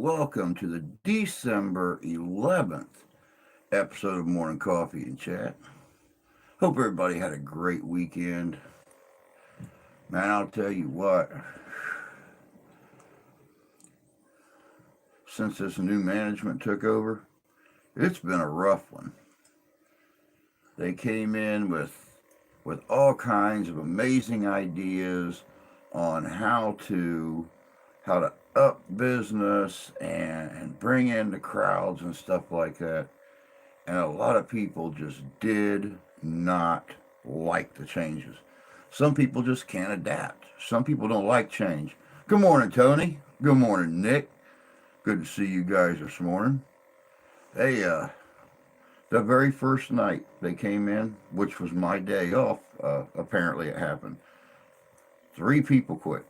welcome to the December 11th episode of Morning Coffee and Chat. Hope everybody had a great weekend. Man, I'll tell you what, since this new management took over, it's been a rough one. They came in with all kinds of amazing ideas on how to up business and bring in the crowds and stuff like that. And a lot of people just did not like the changes. Some people just can't adapt. Some people don't like change. Good morning, Tony. Good morning, Nick. Good to see you guys this morning. Hey, the very first night they came in, which was my day off, apparently it happened. 3 people quit.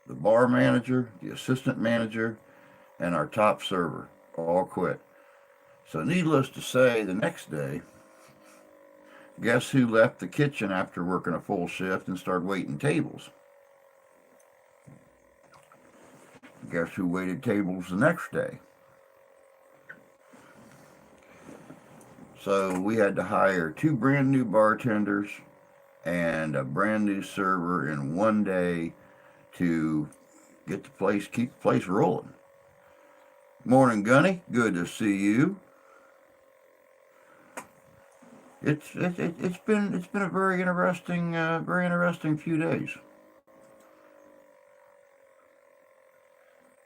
The bar manager, the assistant manager, and our top server all quit. So, needless to say, the next day, guess who left the kitchen after working a full shift and started waiting tables? Guess who waited tables the next day? So, we had to hire 2 brand new bartenders and a brand new server in one day to keep the place rolling. Morning, Gunny. Good to see you. It's been a very interesting few days.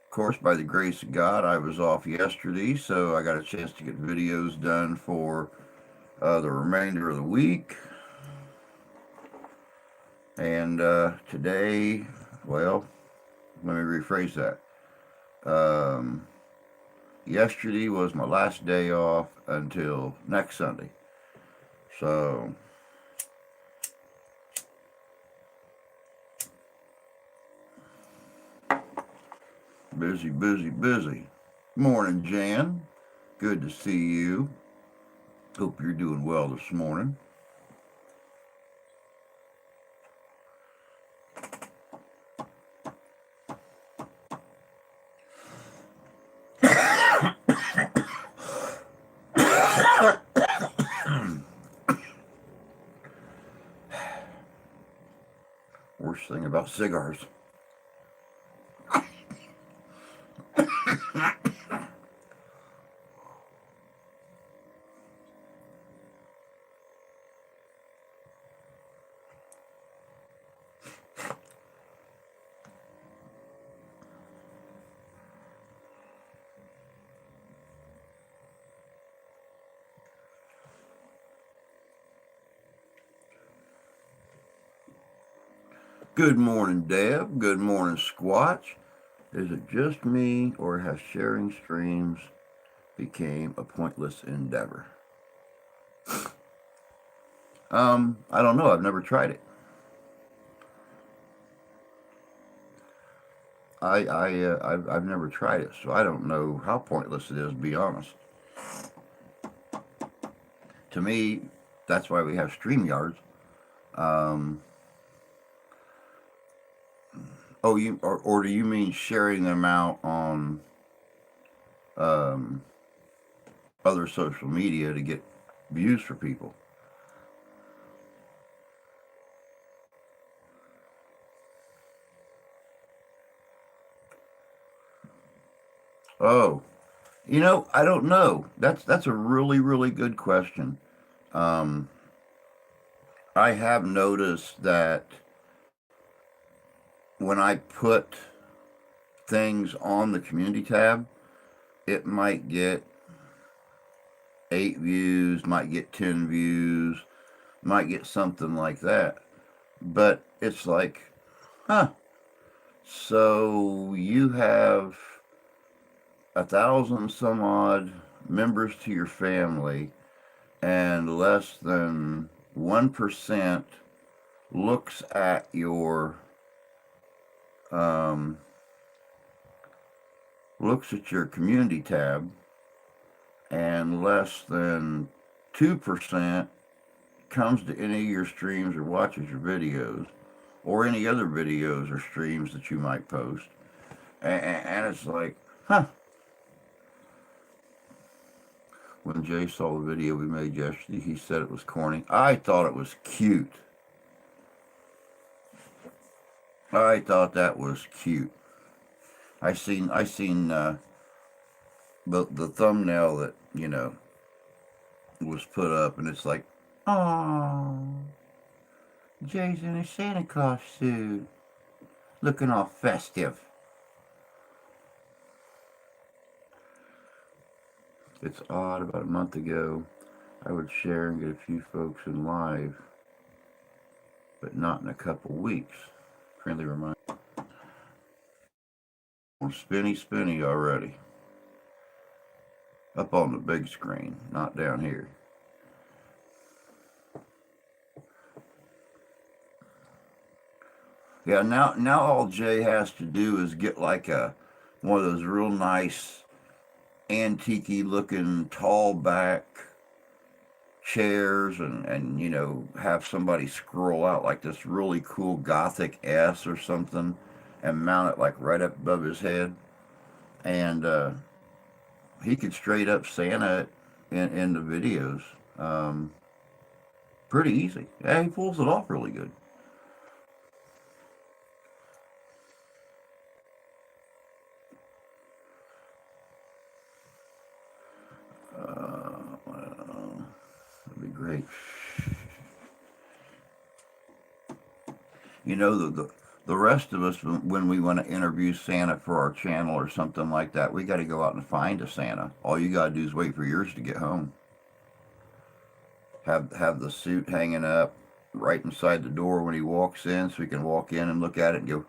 Of course, by the grace of God, I was off yesterday, so I got a chance to get videos done for the remainder of the week. And today, well, let me rephrase that. Yesterday was my last day off until next Sunday. So, busy, busy, busy. Morning, Jan. Good to see you. Hope you're doing well this morning. Worst thing about cigars. Good morning, Deb. Good morning, Squatch. Is it just me, or has sharing streams became a pointless endeavor? I don't know. I've never tried it. I've never tried it, so I don't know how pointless it is. To be honest, to me, that's why we have StreamYards. Um, or do you mean sharing them out on um, other social media to get views for people? Oh, I don't know. That's a really good question. Um, I have noticed that when I put things on the community tab, it might get 8 views, might get 10 views, might get something like that. But it's like, huh? So you have 1,000 some odd members to your family, and less than 1% looks at um, your community tab, and less than 2% comes to any of your streams or watches your videos or any other videos or streams that you might post. And it's like, huh. When Jay saw the video we made yesterday, he said it was corny. I thought it was cute. I thought that was cute. I seen the thumbnail that was put up, and it's like, oh, Jay's in a Santa Claus suit, looking all festive. It's odd. About a month ago, I would share and get a few folks in live, but not in a couple weeks. Friendly reminder. Spinny, spinny already. Up on the big screen, not down here. Yeah, now all Jay has to do is get like a one of those real nice antique looking tall back chairs, and have somebody scroll out like this really cool gothic S or something and mount it like right up above his head, and he could straight up Santa it in the videos. Um, Pretty easy. Yeah, he pulls it off really good. Well, that'd be great. The rest of us, when we want to interview Santa for our channel or something like that, we got to go out and find a Santa. All you got to do is wait for yours to get home. Have the suit hanging up right inside the door when he walks in, so we can walk in and look at it and go.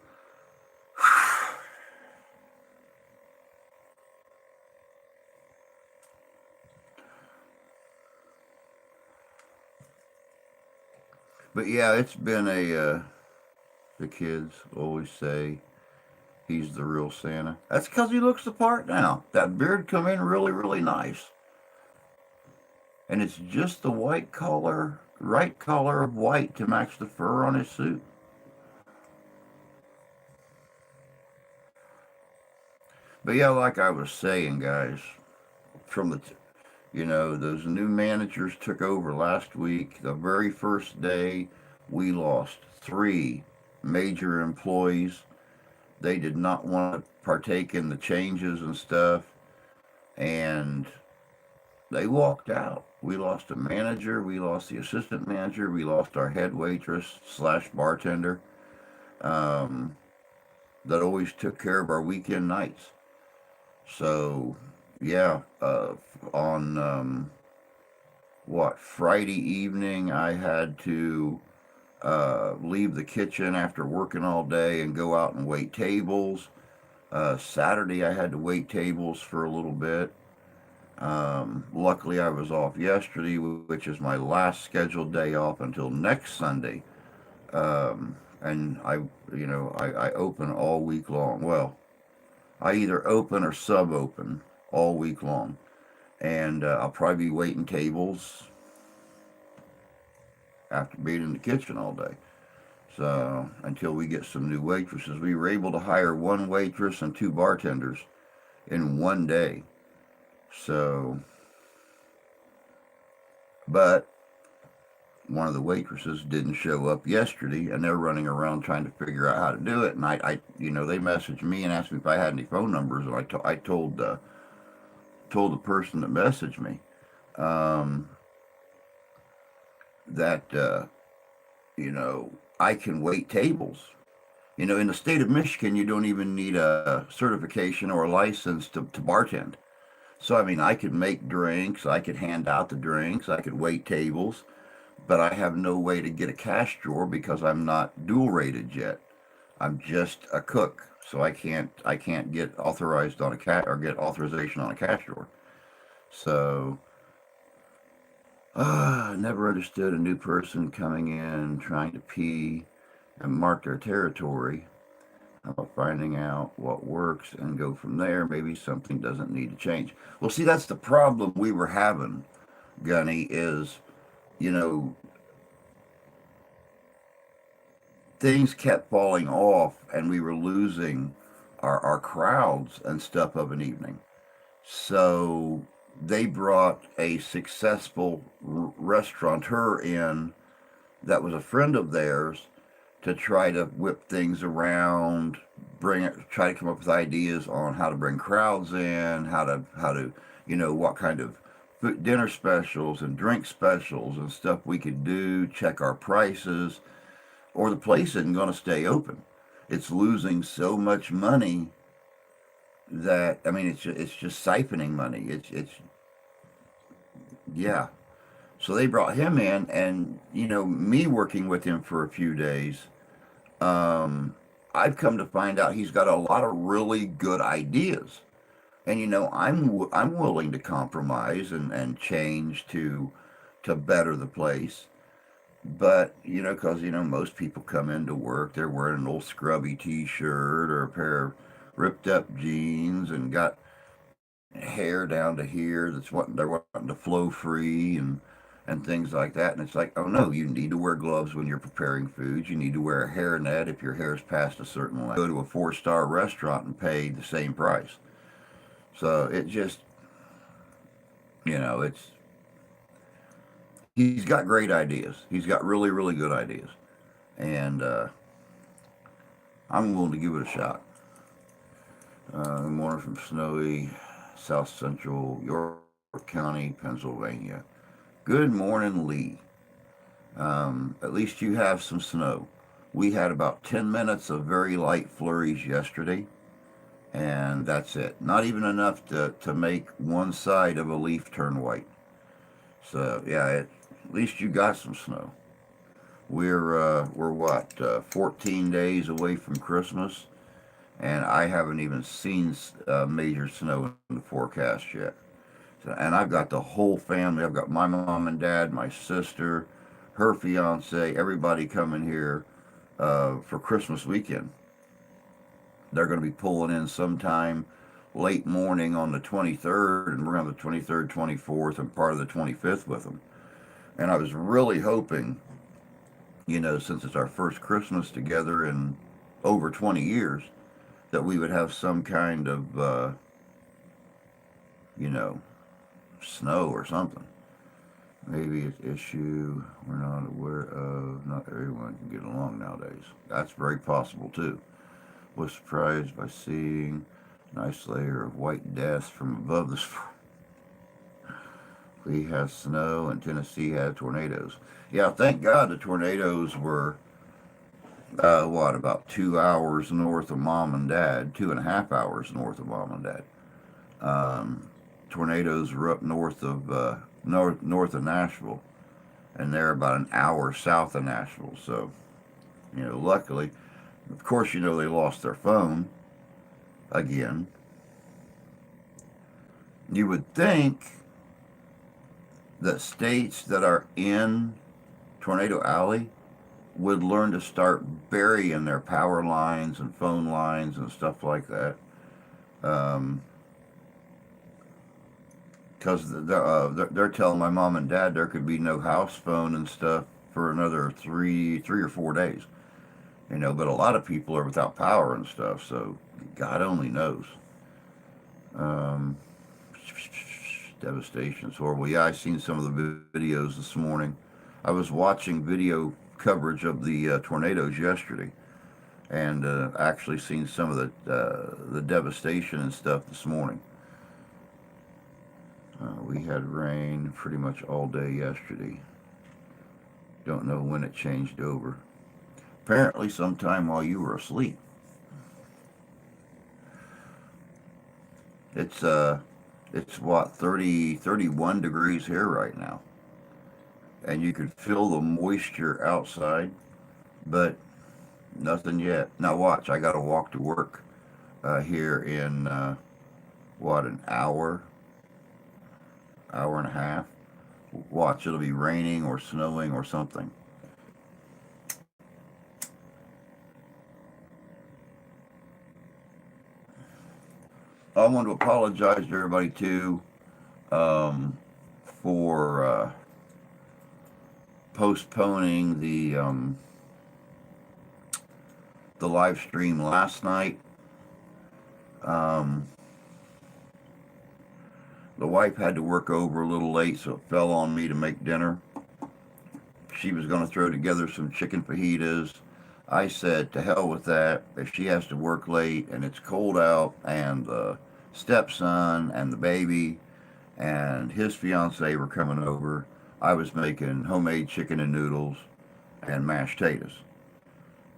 But yeah, it's been the kids always say he's the real Santa. That's because he looks the part now. That beard come in really, really nice. And it's just the white color, right color of white to match the fur on his suit. But yeah, like I was saying, guys, from those new managers took over last week. The very first day, we lost 3 major employees. They did not want to partake in the changes and stuff, and they walked out. We lost a manager, we lost the assistant manager, we lost our head waitress slash bartender um, that always took care of our weekend nights. So, yeah, on Friday evening, I had to leave the kitchen after working all day and go out and wait tables. Saturday, I had to wait tables for a little bit. Luckily, I was off yesterday, which is my last scheduled day off until next Sunday. And I open all week long. Well, I either open or sub open all week long. And I'll probably be waiting tables after being in the kitchen all day. So until we get some new waitresses, we were able to hire 1 waitress and 2 bartenders in one day. So, but one of the waitresses didn't show up yesterday, and they're running around trying to figure out how to do it. And they messaged me and asked me if I had any phone numbers, and I told the person that messaged me um, that I can wait tables. In the state of Michigan, you don't even need a certification or a license to bartend. So, I mean, I could make drinks, I could hand out the drinks, I could wait tables, but I have no way to get a cash drawer because I'm not dual rated yet. I'm just a cook, so I can't get authorized on a cat or get authorization on a cash drawer. So, I never understood a new person coming in trying to pee and mark their territory. How about finding out what works and go from there? Maybe something doesn't need to change. Well, see, that's the problem we were having, Gunny, is, you know, things kept falling off and we were losing our crowds and stuff of an evening. So they brought a successful restaurateur in that was a friend of theirs to try to whip things around, bring it, try to come up with ideas on how to bring crowds in, how to what kind of dinner specials and drink specials and stuff we could do, check our prices, or the place isn't going to stay open. It's losing so much money that I mean it's just siphoning money. It's yeah. So they brought him in, and me working with him for a few days, um, I've come to find out he's got a lot of really good ideas, and I'm willing to compromise and change to better the place. But because most people come into work, they're wearing an old scrubby T-shirt or a pair of ripped up jeans and got hair down to here they're wanting to flow free and things like that. And it's like, oh no, you need to wear gloves when you're preparing foods. You need to wear a hairnet if your hair's past a certain length. Go to a 4-star restaurant and pay the same price. So it just, it's he's got great ideas. He's got really really good ideas, and I'm willing to give it a shot. Good morning from snowy South Central York County, Pennsylvania. Good morning, Lee. At least you have some snow. We had about 10 minutes of very light flurries yesterday, and that's it. Not even enough to make one side of a leaf turn white. So, yeah, at least you got some snow. We're what, 14 days away from Christmas, and I haven't even seen major snow in the forecast yet. So, and I've got the whole family. I've got my mom and dad, my sister, her fiance, everybody coming here for Christmas weekend. They're going to be pulling in sometime late morning on the 23rd, and we're on the 23rd, 24th, and part of the 25th with them. And I was really hoping, since it's our first Christmas together in over 20 years, that we would have some kind of, you know, snow or something. Maybe it's issue we're not aware of. Not everyone can get along nowadays. That's very possible too. Was surprised by seeing a nice layer of white dust from above the. We have snow and Tennessee had tornadoes. Yeah, thank God the tornadoes were about 2 hours north of mom and dad, 2.5 hours north of mom and dad. Um, Tornadoes were up north of north of Nashville, and they're about an hour south of Nashville. So, luckily, of course, they lost their phone again. You would think that states that are in Tornado Alley would learn to start burying their power lines and phone lines and stuff like that. Because they're telling my mom and dad there could be no house phone and stuff for another three or 4 days. But a lot of people are without power and stuff, so God only knows. Um, Devastation's horrible. Yeah, I seen some of the videos this morning. I was watching video coverage of the tornadoes yesterday, and actually seen some of the devastation and stuff this morning. We had rain pretty much all day yesterday. Don't know when it changed over. Apparently, sometime while you were asleep. It's what 31 degrees here right now, and you could feel the moisture outside, but nothing yet. Now watch, I got to walk to work here in an hour and a half. Watch, it'll be raining or snowing or something. I want to apologize to everybody too for postponing the live stream last night. Um, the wife had to work over a little late, so it fell on me to make dinner. She was going to throw together some chicken fajitas. I said, to hell with that. If she has to work late and it's cold out, and the stepson and the baby and his fiance were coming over, I was making homemade chicken and noodles and mashed potatoes.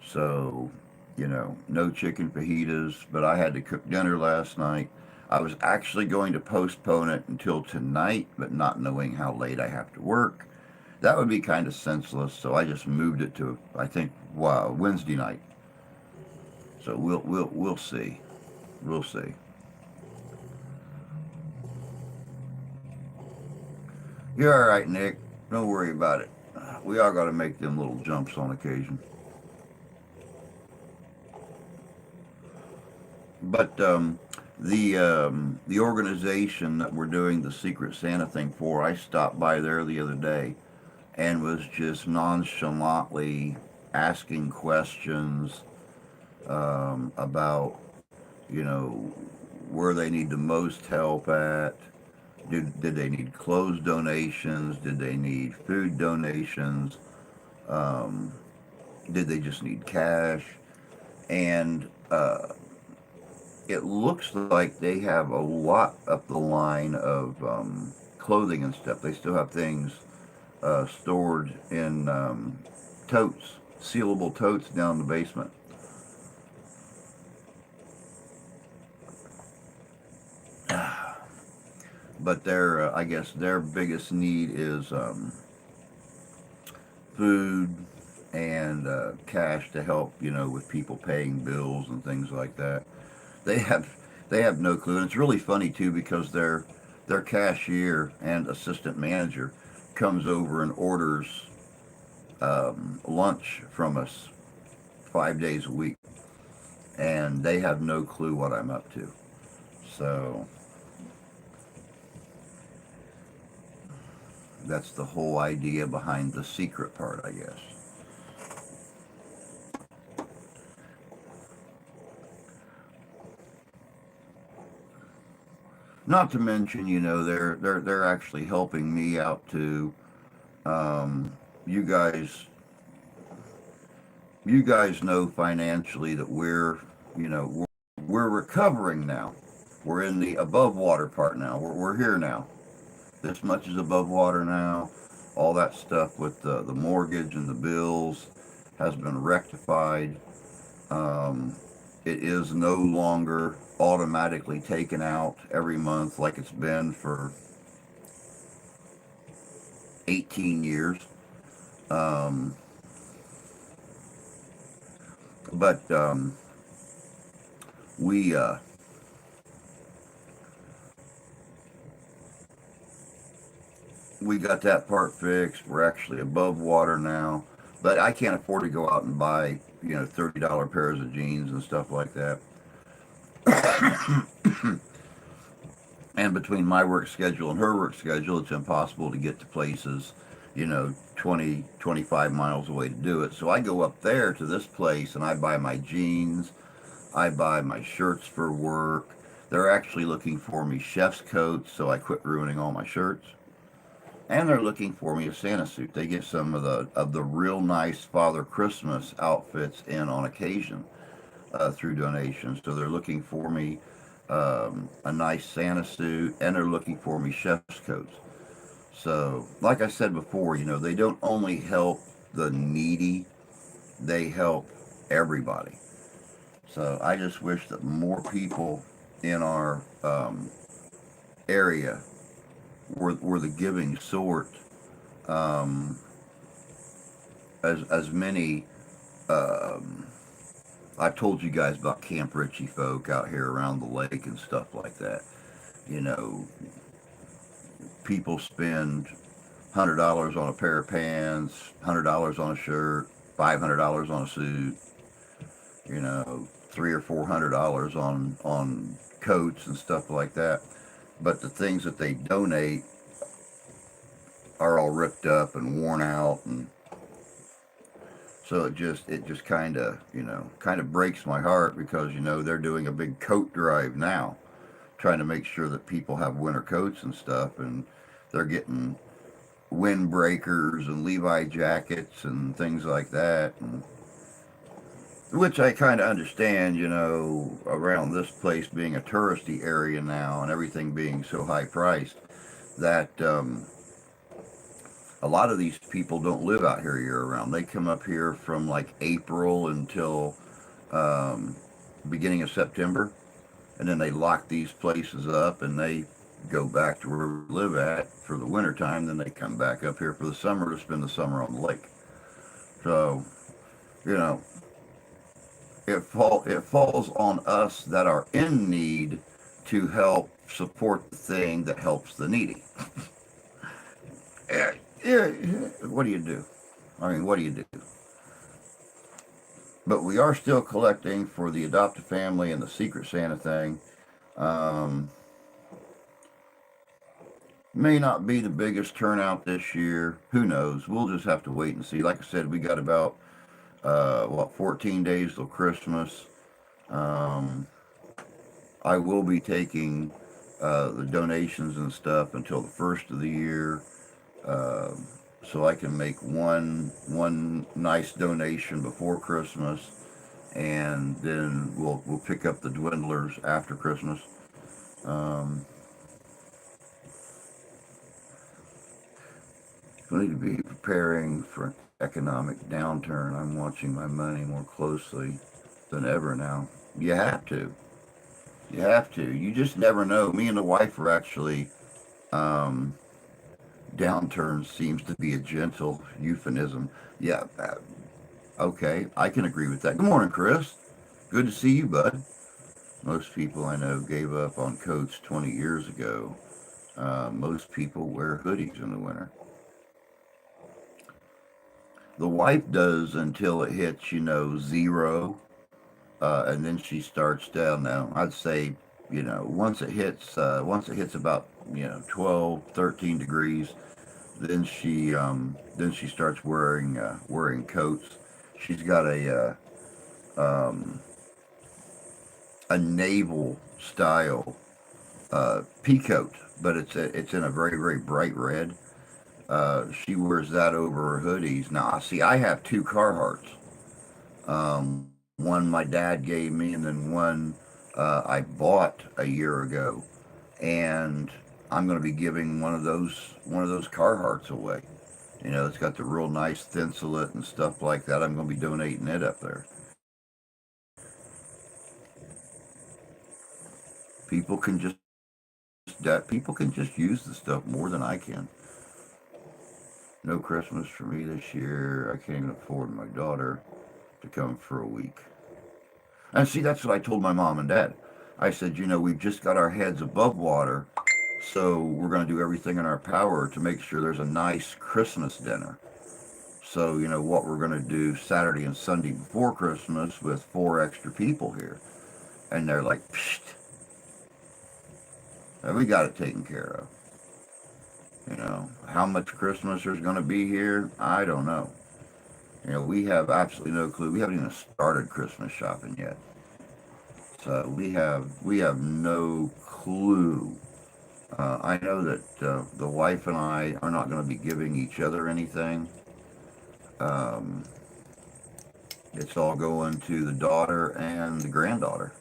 So, no chicken fajitas, but I had to cook dinner last night. I was actually going to postpone it until tonight, but not knowing how late I have to work, that would be kind of senseless. So I just moved it to, I think, wow, Wednesday night. So we'll see. We'll see. You're all right, Nick. Don't worry about it. We all got to make them little jumps on occasion. But the organization that we're doing the Secret Santa thing for, I stopped by there the other day and was just nonchalantly asking questions about, you know, where they need the most help at. Did they need clothes donations? Did they need food donations? Um, did they just need cash? And it looks like they have a lot up the line of clothing and stuff. They still have things stored in totes, sealable totes down in the basement. But I guess their biggest need is food and cash to help, with people paying bills and things like that. They have they have no clue, and it's really funny too because their cashier and assistant manager comes over and orders lunch from us 5 days a week, and they have no clue what I'm up to. So that's the whole idea behind the secret part, I guess. Not to mention, they're actually helping me out too. Um, you guys, you guys know financially that we're recovering now. We're in the above water part now. We're here now. This much is above water now. All that stuff with the mortgage and the bills has been rectified. Um, it is no longer automatically taken out every month like it's been for 18 years. Um, but we we got that part fixed. We're actually above water now, but I can't afford to go out and buy $30 pairs of jeans and stuff like that. And between my work schedule and her work schedule, it's impossible to get to places, 20, 25 miles away to do it. So I go up there to this place and I buy my jeans, I buy my shirts for work. They're actually looking for me chef's coats, so I quit ruining all my shirts. And they're looking for me a Santa suit. They get some of the real nice Father Christmas outfits in on occasion through donations. So they're looking for me a nice Santa suit, and they're looking for me chef's coats. So, like I said before, they don't only help the needy, they help everybody. So I just wish that more people in our area were the giving sort. Um, as many, um, I've told you guys about Camp Ritchie folk out here around the lake and stuff like that. You know, people spend $100 on a pair of pants, $100 on a shirt, $500 on a suit. Three or $400 on coats and stuff like that. But the things that they donate are all ripped up and worn out, and So it just kind of breaks my heart because they're doing a big coat drive now, trying to make sure that people have winter coats and stuff, and they're getting windbreakers and Levi jackets and things like that, and which I kind of understand, around this place being a touristy area now and everything being so high priced that a lot of these people don't live out here year round. They come up here from like April until um, beginning of September, and then they lock these places up and they go back to where we live at for the winter time. Then they come back up here for the summer to spend the summer on the lake. So, you know, it falls on us that are in need to help support the thing that helps the needy. Yeah, yeah, what do you do? I mean, what do you do? But we are still collecting for the adoptive family and the Secret Santa thing. Um, may not be the biggest turnout this year. Who knows? We'll just have to wait and see. Like I said, we got about 14 days till Christmas. Um, I will be taking the donations and stuff until the first of the year, uh, so I can make one nice donation before Christmas, and then we'll pick up the dwindlers after Christmas. Um, we need to be preparing for an economic downturn. I'm watching my money more closely than ever now. You have to. You have to. You just never know. Me and the wife are actually. Um, Downturn seems to be a gentle euphemism. Yeah. Okay. I can agree with that. Good morning, Chris. Good to see you, bud. Most people I know gave up on coats 20 years ago. Most people wear hoodies in the winter. The wife does until it hits, zero, and then she starts down. Now, I'd say, once it hits about 12, 13 degrees, then she starts wearing coats. She's got a naval style pea coat, but it's in a very very bright red. She wears that over her hoodies. Now, see, I have two Carhartts. One my dad gave me, and then one I bought a year ago, and I'm going to be giving one of those Carhartts away. It's got the real nice thinsulate and stuff like that. I'm going to be donating it up there. People can just people can just use the stuff more than I can. No Christmas for me this year. I can't even afford my daughter to come for a week. And see, that's what I told my mom and dad. I said, we've just got our heads above water, so we're going to do everything in our power to make sure there's a nice Christmas dinner. So, what we're going to do Saturday and Sunday before Christmas with four extra people here. And they're like, psst, we got it taken care of. How much Christmas there's going to be here, I don't know. We have absolutely no clue. We haven't even started Christmas shopping yet. So we have no clue. I know that the wife and I are not going to be giving each other anything. Um, it's all going to the daughter and the granddaughter.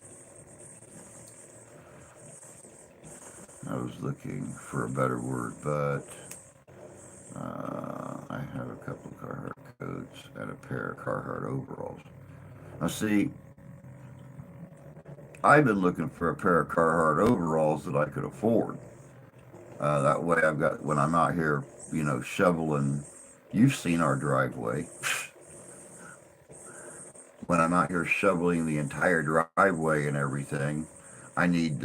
I was looking for a better word, but I have a couple of Carhartt coats and a pair of Carhartt overalls. Now, see, I've been looking for a pair of Carhartt overalls that I could afford. That way, I've got when I'm out here, shoveling. You've seen our driveway. When I'm out here shoveling the entire driveway and everything, I need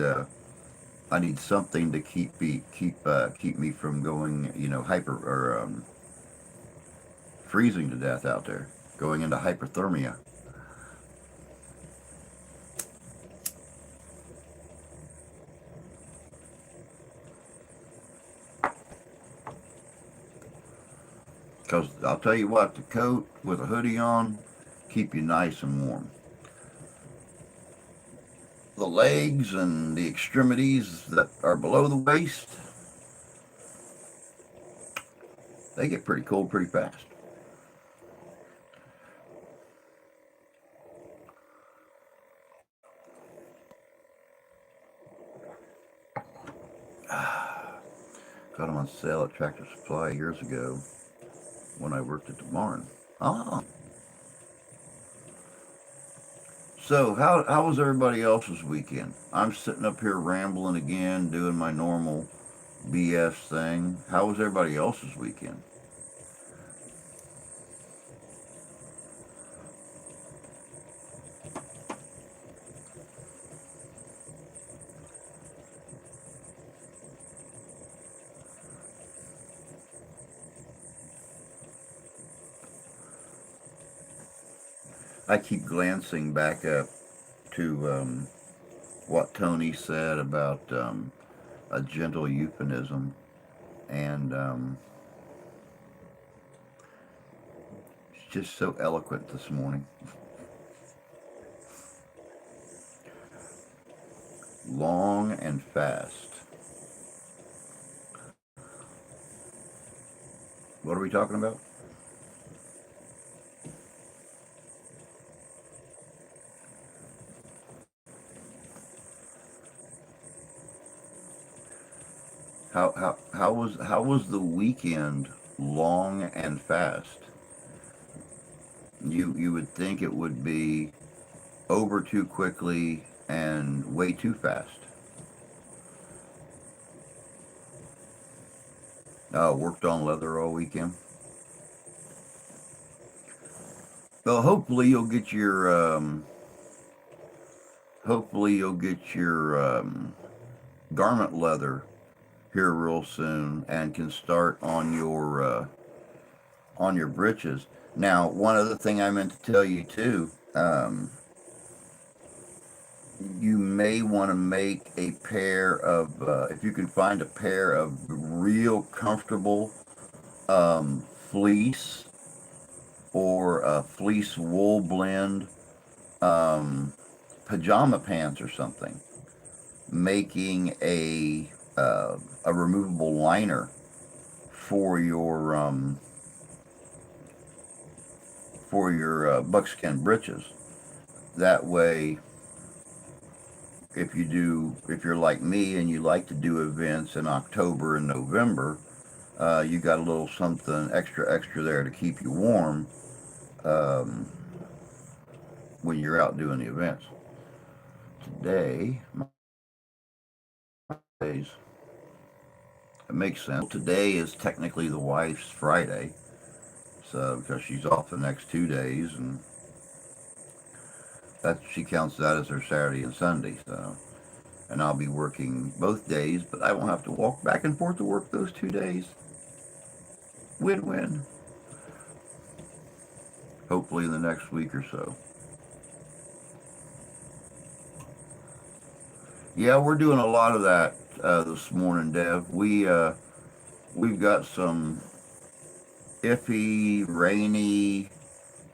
I need something to keep me from going, hyper or freezing to death out there, going into hypothermia. Because I'll tell you what, the coat with a hoodie on keep you nice and warm. The legs and the extremities that are below the waist, they get pretty cold pretty fast. Got them on sale at Tractor Supply years ago when I worked at the barn. Ah, so how was everybody else's weekend? I'm sitting up here rambling again, doing my normal BS thing. How was everybody else's weekend? I keep glancing back up to what Tony said about a gentle euphemism, and it's just so eloquent this morning. Long and fast. What are we talking about? How was the weekend long and fast? You would think it would be over too quickly and way too fast. Worked on leather all weekend. Well, hopefully you'll get your garment leather here real soon and can start on your britches. Now, one other thing I meant to tell you too, you may want to make a pair of, if you can find a pair of real comfortable fleece or a fleece wool blend pajama pants or something, making a removable liner for your buckskin breeches. That way, if you're like me and you like to do events in October and November, you got a little something extra there to keep you warm um, when you're out doing the events. Today, days. It makes sense. Today is technically the wife's Friday, so because she's off the next 2 days, and that she counts that as her Saturday and Sunday. So, and I'll be working both days, but I won't have to walk back and forth to work those 2 days. Win-win. Hopefully in the next week or so. Yeah, we're doing a lot of that this morning, Dev. We've got some iffy, rainy,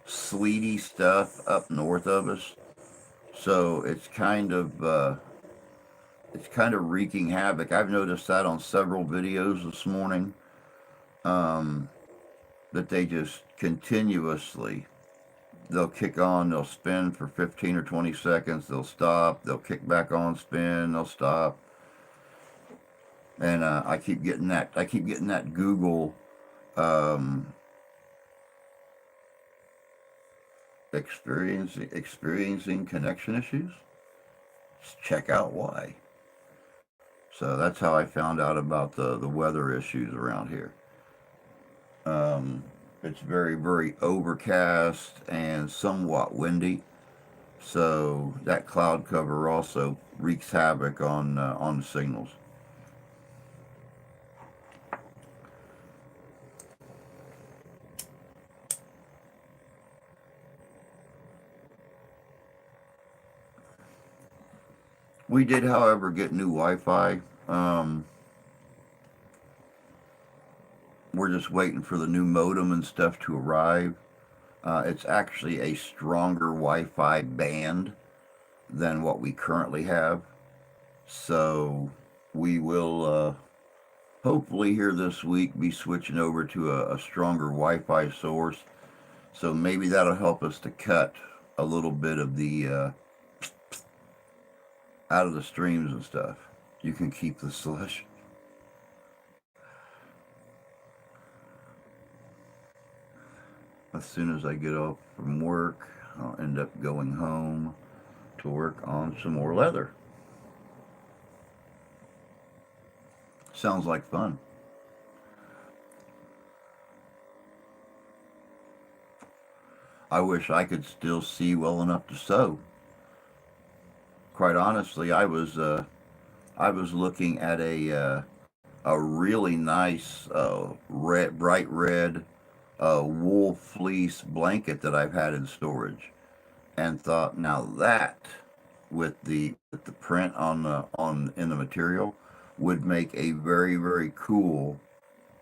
sleety stuff up north of us, so it's kind of wreaking havoc. I've noticed that on several videos this morning, um, that they just continuously they'll kick on, they'll spin for 15 or 20 seconds, they'll stop, they'll kick back on, spin, they'll stop, and I keep getting that Google um, experiencing connection issues. Just check out why. So that's how I found out about the weather issues around here. Um, it's very overcast and somewhat windy, so that cloud cover also wreaks havoc on the signals. We did, however, get new Wi-Fi. We're just waiting for the new modem and stuff to arrive. It's actually a stronger Wi-Fi band than what we currently have. So we will hopefully here this week be switching over to a stronger Wi-Fi source. So maybe that'll help us to cut a little bit of the out of the streams and stuff. You can keep the slush. As soon as I get off from work, I'll end up going home to work on some more leather. Sounds like fun. I wish I could still see well enough to sew. Quite honestly, I was looking at a really nice bright red wool fleece blanket that I've had in storage, and thought, now that with the print on the material would make a very cool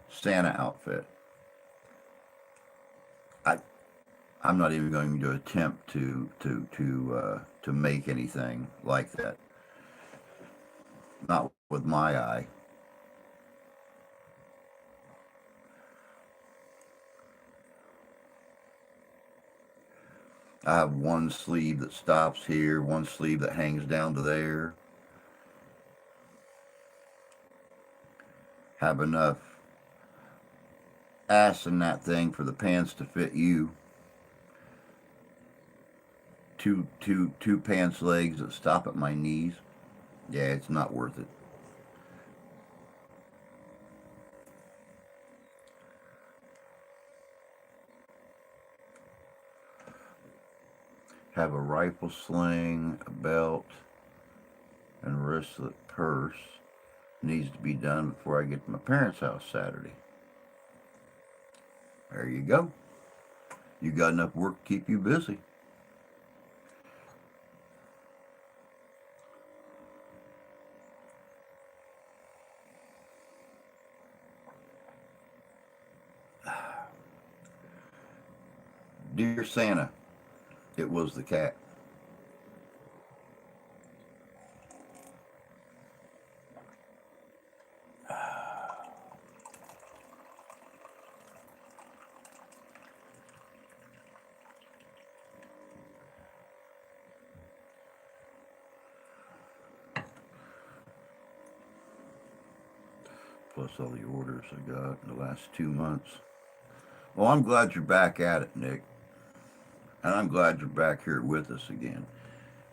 Santa outfit. I I'm not even going to attempt to make anything like that. Not with my eye. I have one sleeve that stops here, one sleeve that hangs down to there. Have enough ass in that thing for the pants to fit you. Two pants legs that stop at my knees. Yeah, it's not worth it. Have a rifle sling, a belt, and wristlet purse. Needs to be done before I get to my parents' house Saturday. There you go. You got enough work to keep you busy. Dear Santa, it was the cat. Plus all the orders I got in the last 2 months. Well, I'm glad you're back at it, Nick. And I'm glad you're back here with us again.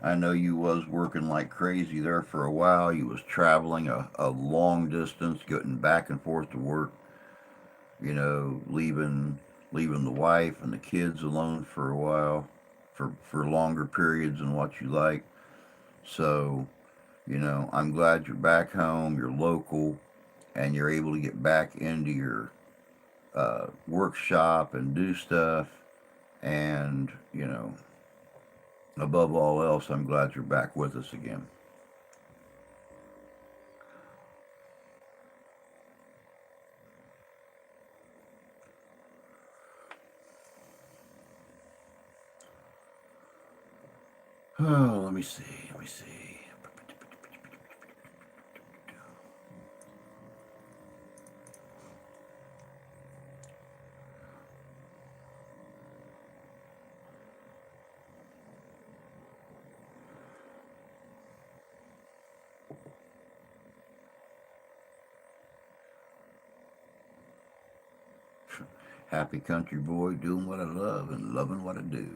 I know you was working like crazy there for a while. You was traveling a long distance, getting back and forth to work, leaving the wife and the kids alone for a while, for longer periods than what you like. So, I'm glad you're back home, you're local, and you're able to get back into your workshop and do stuff. And, above all else, I'm glad you're back with us again. Oh, let me see. Let me see. Happy country boy doing what I love and loving what I do.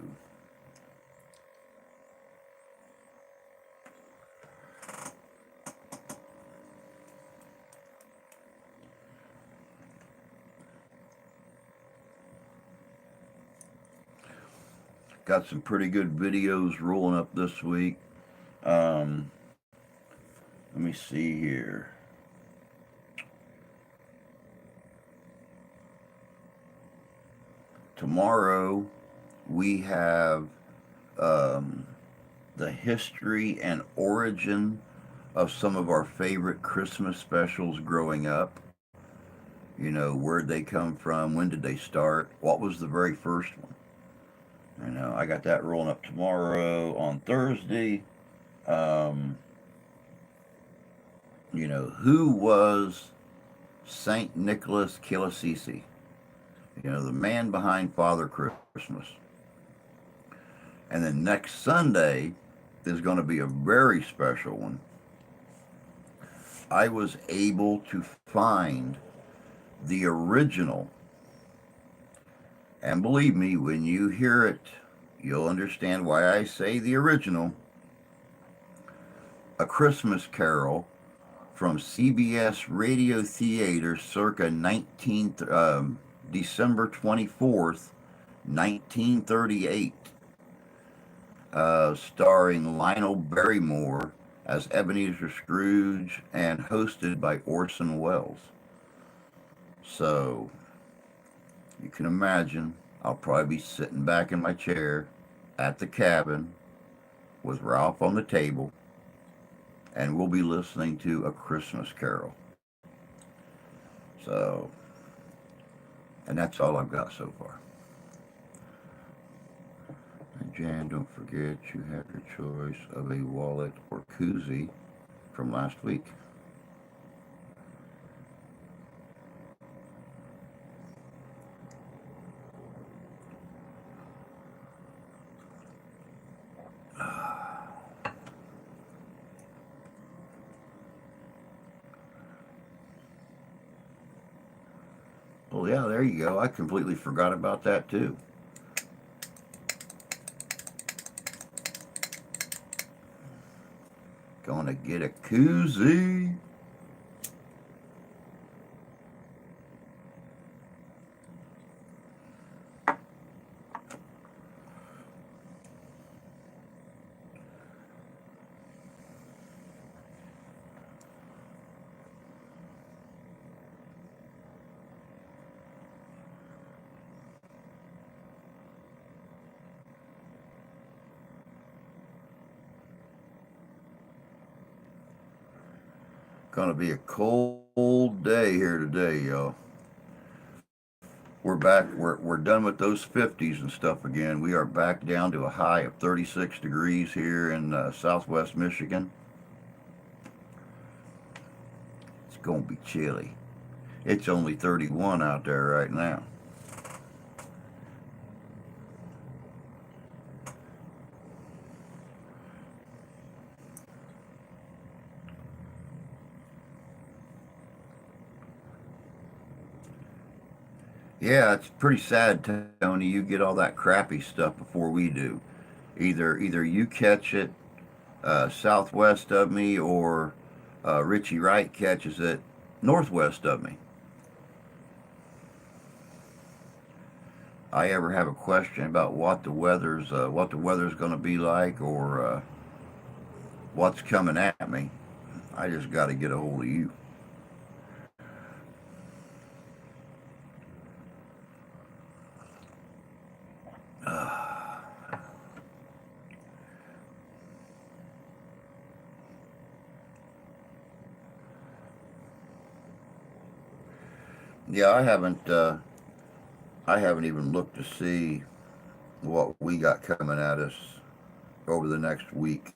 Got some pretty good videos rolling up this week. Um, Let me see here. Tomorrow we have um, the history and origin of some of our favorite Christmas specials growing up. Where'd they come from? When did they start? What was the very first one? I got that rolling up tomorrow on Thursday. Um, who was Saint Nicholas Kilasisi? The man behind Father Christmas. And then next Sunday is going to be a very special one. I was able to find the original, and believe me, when you hear it, you'll understand why I say the original, A Christmas Carol from CBS Radio Theater circa December 24th, 1938, starring Lionel Barrymore as Ebenezer Scrooge and hosted by Orson Welles. So, you can imagine, I'll probably be sitting back in my chair at the cabin with Ralph on the table, and we'll be listening to A Christmas Carol. So, and that's all I've got so far. And Jan, don't forget you have your choice of a wallet or koozie from last week. Well, yeah, there you go. I completely forgot about that too. Gonna get a koozie. Gonna be a cold day here today, y'all. We're back. We're done with those 50s and stuff again. We are back down to a high of 36 degrees here in southwest Michigan. It's gonna be chilly. It's only 31 out there right now. Yeah, it's pretty sad, Tony. You get all that crappy stuff before we do. Either you catch it southwest of me, or Richie Wright catches it northwest of me. I ever have a question about what the weather's going to be like, or what's coming at me, I just got to get a hold of you. Yeah, I haven't even looked to see what we got coming at us over the next week.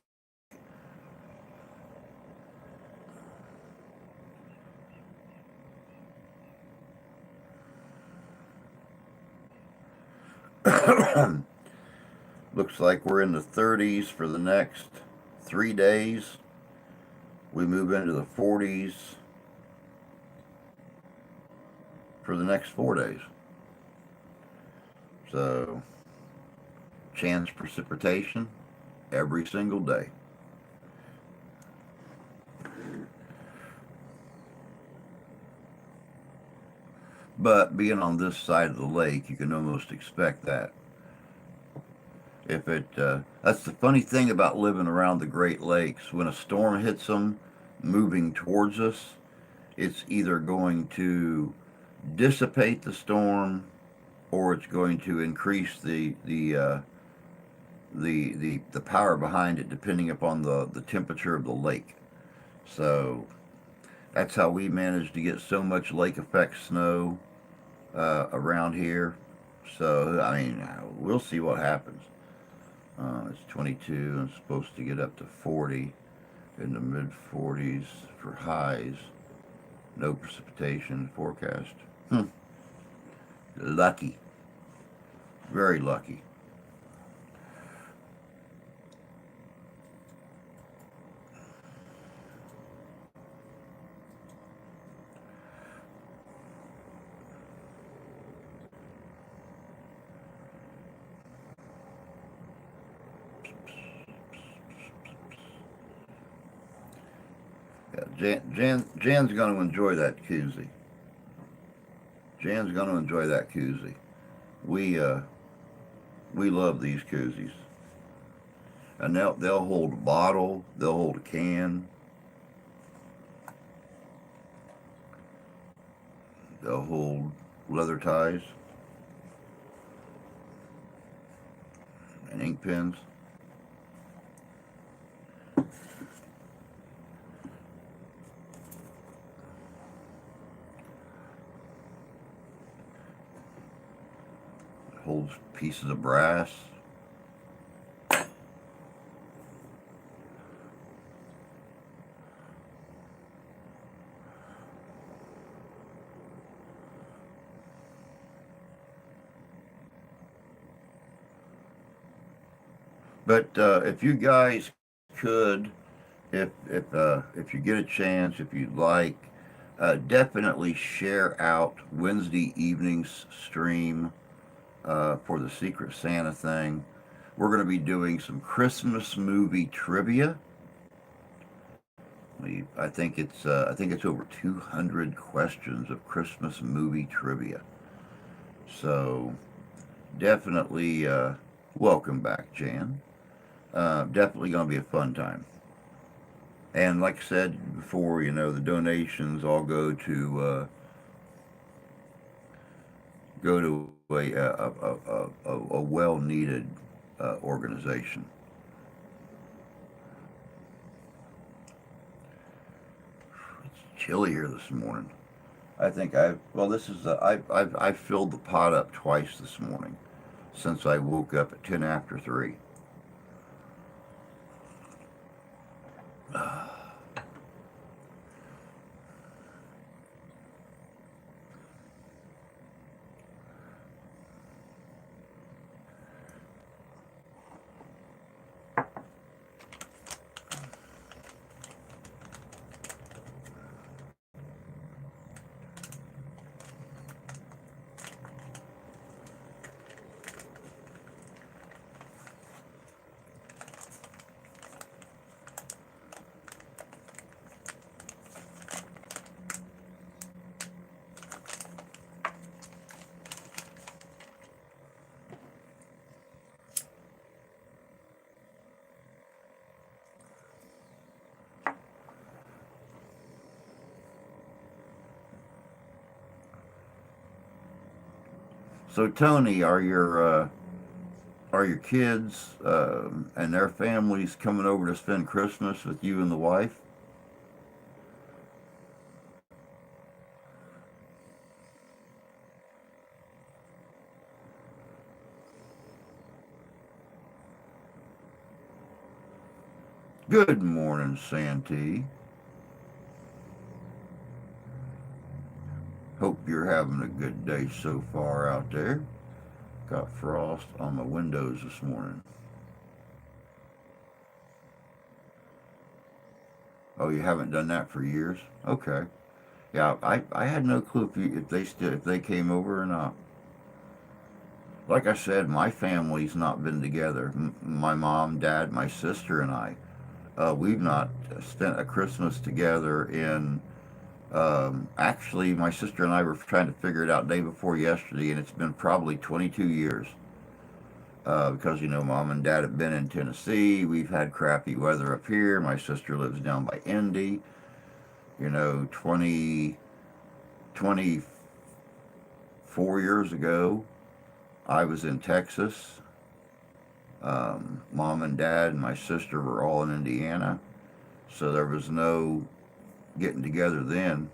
Looks like we're in the 30s for the next 3 days. We move into the 40s for the next 4 days. So, chance precipitation every single day. But being on this side of the lake, you can almost expect that. If it, that's the funny thing about living around the Great Lakes. When a storm hits them, moving towards us, it's either going to dissipate the storm, or it's going to increase the power behind it, depending upon the temperature of the lake. So That's how we managed to get so much lake effect snow around here. So I mean, we'll see what happens. It's 22 and it's supposed to get up to 40 in the mid 40s for highs. No precipitation forecast. Lucky, very lucky. Yeah, Jan's going to enjoy that koozie. Jan's going to enjoy that koozie. We uh, we love these koozies, and they'll hold a bottle, they'll hold a can, they'll hold leather ties and ink pens. Holds pieces of brass. But if you guys could, if you get a chance, if you'd like, definitely share out Wednesday evening's stream for the Secret Santa thing. We're going to be doing some Christmas movie trivia. I think it's over 200 questions of Christmas movie trivia. So definitely welcome back, Jan. Definitely going to be a fun time. And like I said before, the donations all go to a well needed organization. It's chilly here this morning. I think I've filled the pot up twice this morning since I woke up at 10 after 3. So Tony, are your kids and their families coming over to spend Christmas with you and the wife? Good morning, Santee. Hope you're having a good day so far out there. Got frost on the windows this morning. Oh, you haven't done that for years? Okay. Yeah, I had no clue if they came over or not. Like I said, my family's not been together. My mom, dad, my sister, and I. We've not spent a Christmas together in. Actually, my sister and I were trying to figure it out day before yesterday, and it's been probably 22 years. Because mom and dad have been in Tennessee. We've had crappy weather up here. My sister lives down by Indy. 24 years ago, I was in Texas. Mom and dad and my sister were all in Indiana. So there was no getting together then.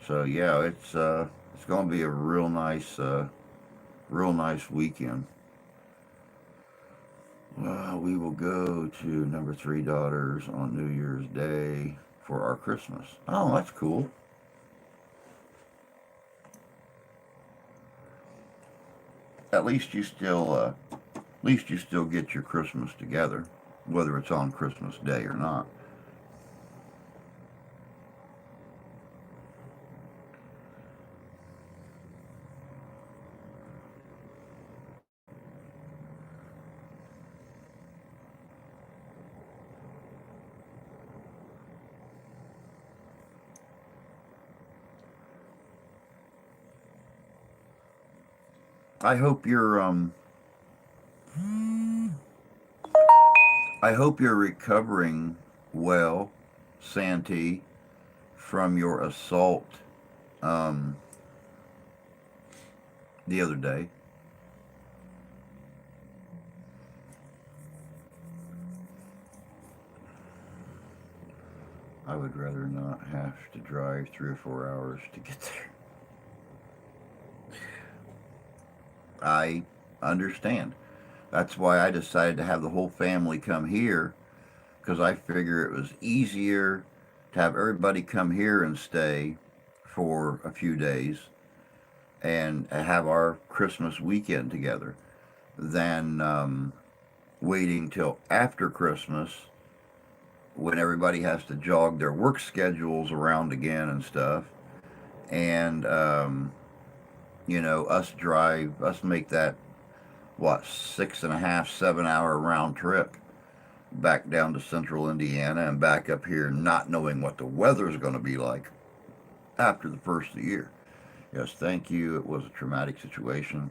So yeah, it's going to be a real nice weekend. Well, we will go to number three daughters on New Year's Day for our Christmas. Oh, that's cool. At least you still, at least you still get your Christmas together, whether it's on Christmas Day or not. I hope you're, I hope you're recovering well, Santee, from your assault um, the other day. I would rather not have to drive 3 or 4 hours to get there. I understand. That's why I decided to have the whole family come here because I figure it was easier to have everybody come here and stay for a few days and have our Christmas weekend together than waiting till after Christmas when everybody has to jog their work schedules around again and stuff. And, us make that, what, 6.5, 7 hour round trip back down to central Indiana and back up here, not knowing what the weather is going to be like after the first of the year. Yes, thank you. It was a traumatic situation.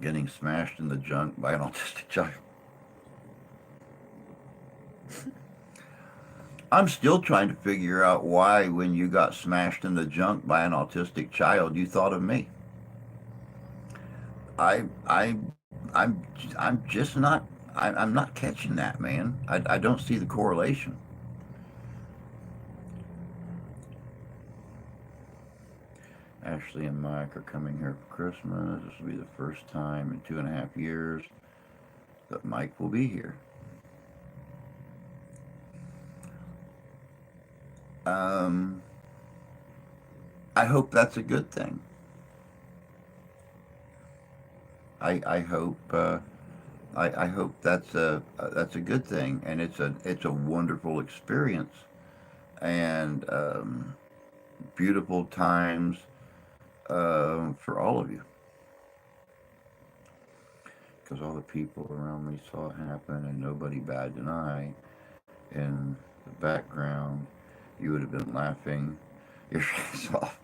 Getting smashed in the junk by an autistic child. I'm still trying to figure out why, when you got smashed in the junk by an autistic child, you thought of me. I, I, I'm just not. I'm not catching that, man. I don't see the correlation. Ashley and Mike are coming here for Christmas. This will be the first time in 2.5 years that Mike will be here. Um, I hope that's a good thing. I hope I hope that's a good thing, and it's a wonderful experience and beautiful times for all of you, because all the people around me saw it happen, and nobody batted an eye. In the background, you would have been laughing your face off.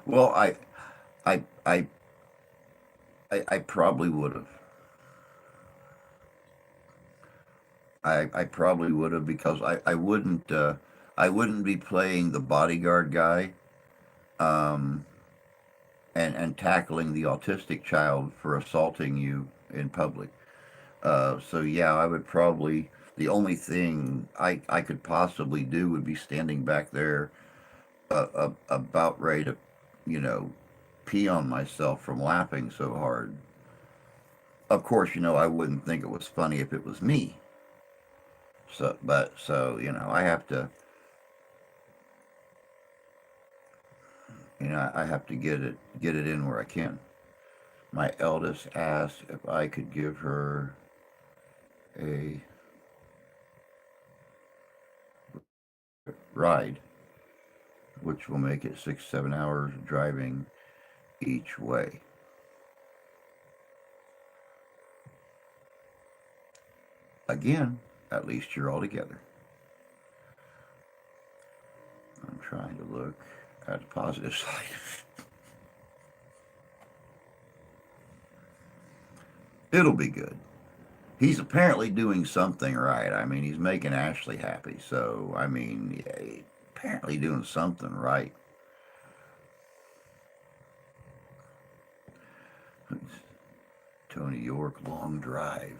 Well, I, I, I probably would have. I probably would have because I wouldn't be playing the bodyguard guy um, and tackling the autistic child for assaulting you in public. So yeah, I would probably the only thing I could possibly do would be standing back there about ready to, you know, pee on myself from laughing so hard. Of course, I wouldn't think it was funny if it was me. So I have to, I have to get it in where I can. My eldest asked if I could give her a ride, which will make it 6, 7 hours driving each way. Again, at least you're all together. I'm trying to look at the positive side. It'll be good. He's apparently doing something right. I mean, he's making Ashley happy. So, I mean, yeah, he's apparently doing something right. Tony York, long drive.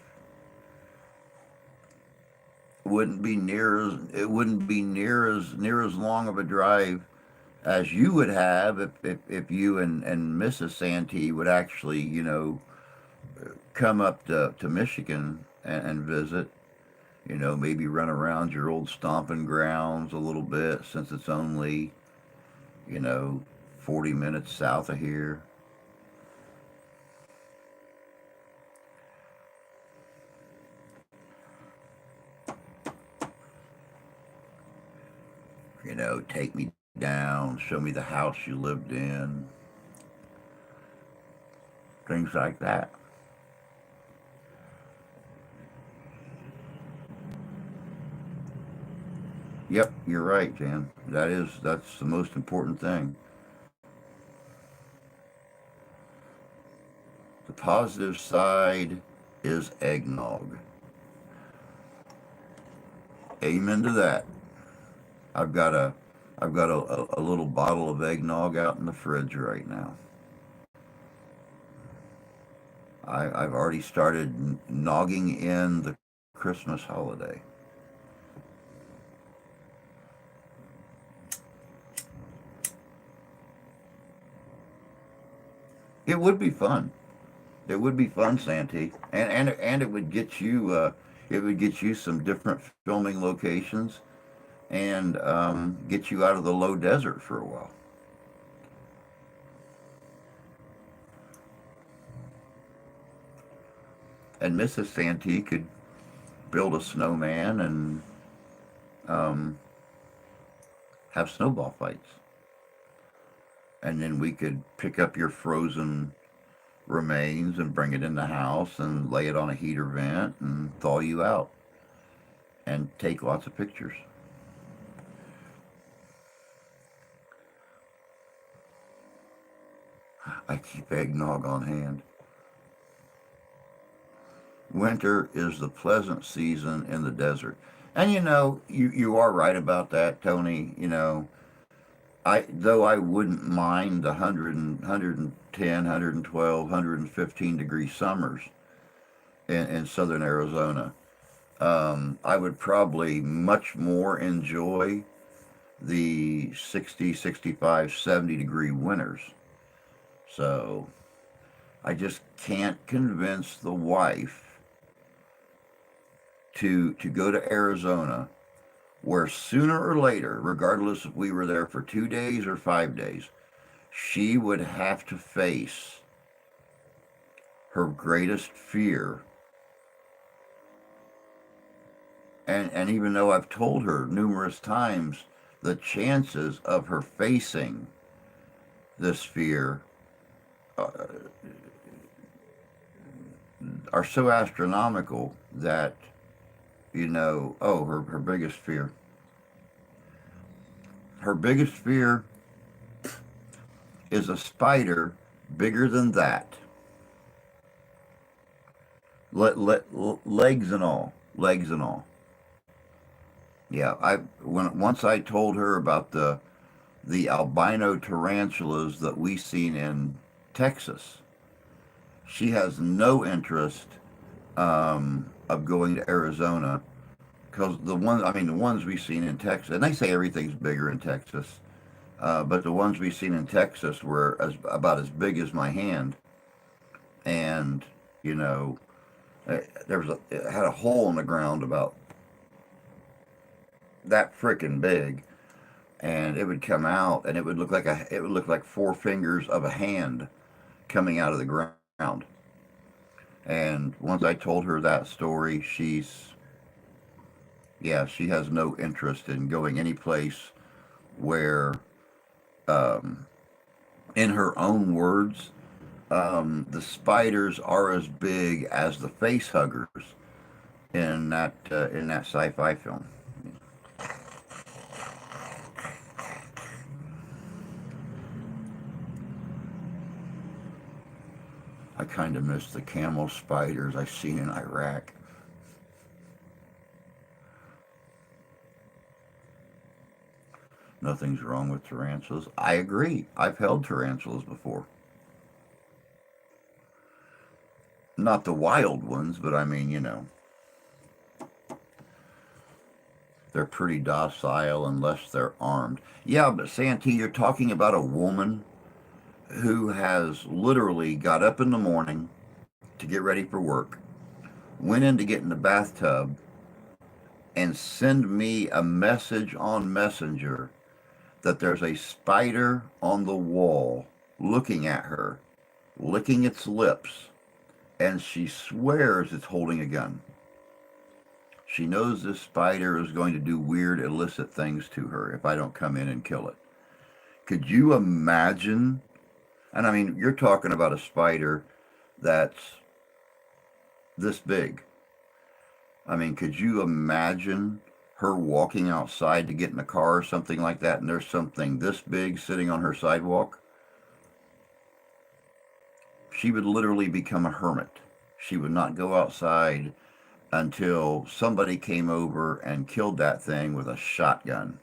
it wouldn't be near as long of a drive as you would have if you and Mrs. Santee would actually, come up to Michigan and visit. Maybe run around your old stomping grounds a little bit, since it's only, you know, 40 minutes south of here. Take me down, show me the house you lived in, things like that. Yep, you're right, Jan. That's the most important thing. The positive side is eggnog. Amen to that. I've got a I've got a little bottle of eggnog out in the fridge right now. I've already started nogging in the Christmas holiday. It would be fun. It would be fun, Santee, and it would get you some different filming locations, and get you out of the low desert for a while. And Mrs. Santee could build a snowman and um, have snowball fights, and then we could pick up your frozen remains and bring it in the house and lay it on a heater vent and thaw you out and take lots of pictures. I keep eggnog on hand. Winter is the pleasant season in the desert. And you are right about that, Tony. I wouldn't mind the 100 degree summers in southern Arizona. I would probably much more enjoy the 60, 65, 70 degree winters. So I just can't convince the wife to go to Arizona, where sooner or later, regardless if we were there for 2 days or 5 days, she would have to face her greatest fear. And even though I've told her numerous times, the chances of her facing this fear uh, are so astronomical that, her biggest fear. Her biggest fear is a spider bigger than that. Legs and all. Legs and all. Yeah, once I told her about the albino tarantulas that we seen in Texas, she has no interest of going to Arizona, because the ones we've seen in Texas, and they say everything's bigger in Texas, but the ones we've seen in Texas were about as big as my hand, and you know, it had a hole in the ground about that frickin' big, and it would come out, and it would look like four fingers of a hand coming out of the ground. And once I told her that story, she has no interest in going any place where, um, in her own words, the spiders are as big as the face huggers in that sci-fi film. I kind of miss the camel spiders I seen in Iraq. Nothing's wrong with tarantulas. I agree. I've held tarantulas before. Not the wild ones, but I mean. They're pretty docile unless they're armed. Yeah, but Santee, you're talking about a woman who has literally got up in the morning to get ready for work, went in to get in the bathtub, and send me a message on Messenger that there's a spider on the wall looking at her, licking its lips, and she swears it's holding a gun. She knows this spider is going to do weird, illicit things to her if I don't come in and kill it. Could you imagine? And I mean, you're talking about a spider that's this big. I mean, could you imagine her walking outside to get in a car or something like that, and there's something this big sitting on her sidewalk? She would literally become a hermit. She would not go outside until somebody came over and killed that thing with a shotgun,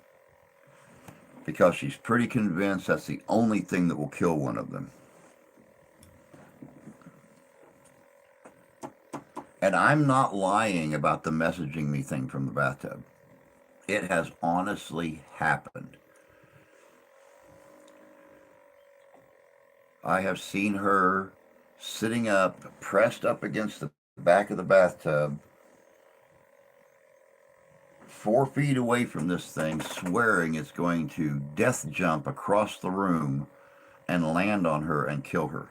because she's pretty convinced that's the only thing that will kill one of them. And I'm not lying about the messaging me thing from the bathtub. It has honestly happened. I have seen her sitting up, pressed up against the back of the bathtub, 4 feet away from this thing, swearing it's going to death jump across the room and land on her and kill her.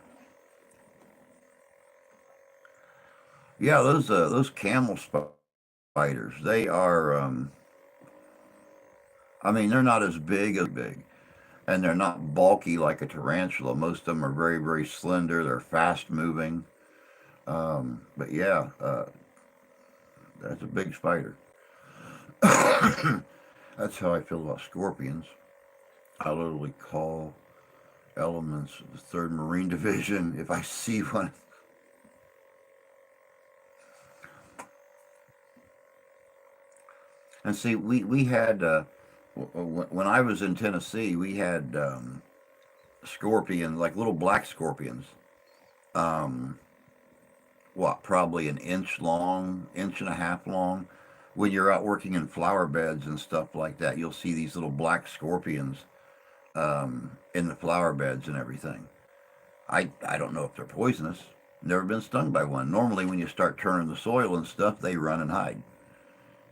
Yeah, those camel spiders, they are. I mean, they're not as big, and they're not bulky like a tarantula. Most of them are very, very slender. They're fast moving. But yeah, that's a big spider. That's how I feel about scorpions. I literally call elements of the 3rd Marine Division if I see one. And see, we had, when I was in Tennessee, we had scorpions, like little black scorpions. Um, what, probably an inch long, inch and a half long. When you're out working in flower beds and stuff like that, you'll see these little black scorpions in the flower beds and everything. I don't know if they're poisonous. Never been stung by one. Normally, when you start turning the soil and stuff, they run and hide.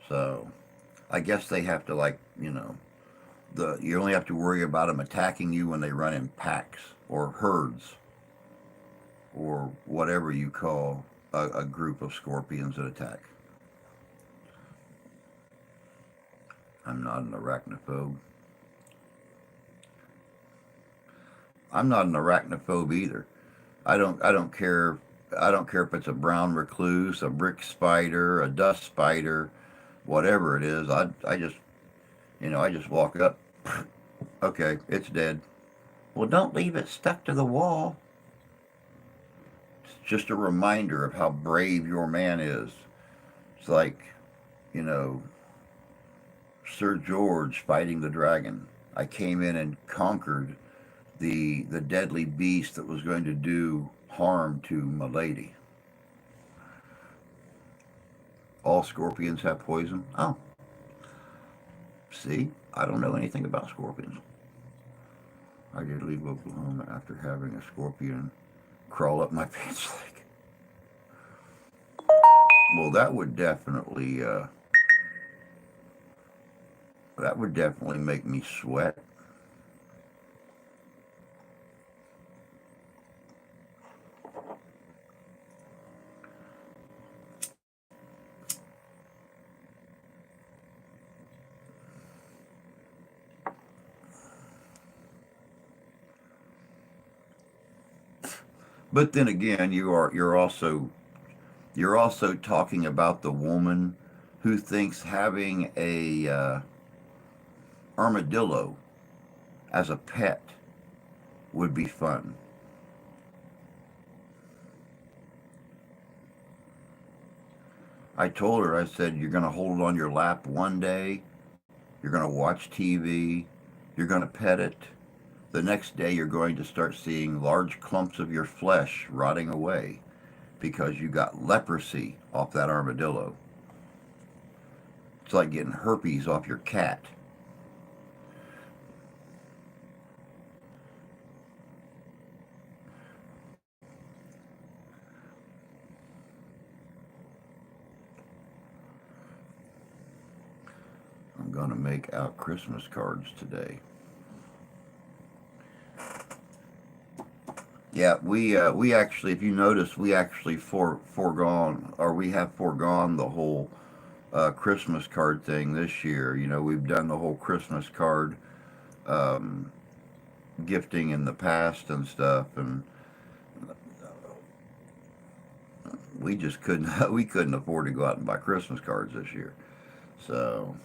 So I guess they have to, like, you only have to worry about them attacking you when they run in packs or herds or whatever you call a group of scorpions that attack. I'm not an arachnophobe. I'm not an arachnophobe either. I don't care. I don't care if it's a brown recluse, a brick spider, a dust spider, whatever it is. I just walk up. Okay, it's dead. Well, don't leave it stuck to the wall. It's just a reminder of how brave your man is. It's like, you know, Sir George fighting the dragon. I came in and conquered the deadly beast that was going to do harm to my lady. All scorpions have poison. Oh, see, I don't know anything about scorpions. I did leave Oklahoma after having a scorpion crawl up my pants leg. Well, that would definitely make me sweat. But then again, you're also talking about the woman who thinks having a armadillo as a pet would be fun. I told her, I said, you're going to hold it on your lap one day, you're going to watch TV, you're going to pet it. The next day, you're going to start seeing large clumps of your flesh rotting away because you got leprosy off that armadillo. It's like getting herpes off your cat. I'm going to make out Christmas cards today. Yeah, we actually, if you notice, we actually foregone, or we have foregone the whole Christmas card thing this year. You know, we've done the whole Christmas card um, gifting in the past and stuff, and we just couldn't we couldn't afford to go out and buy Christmas cards this year. So,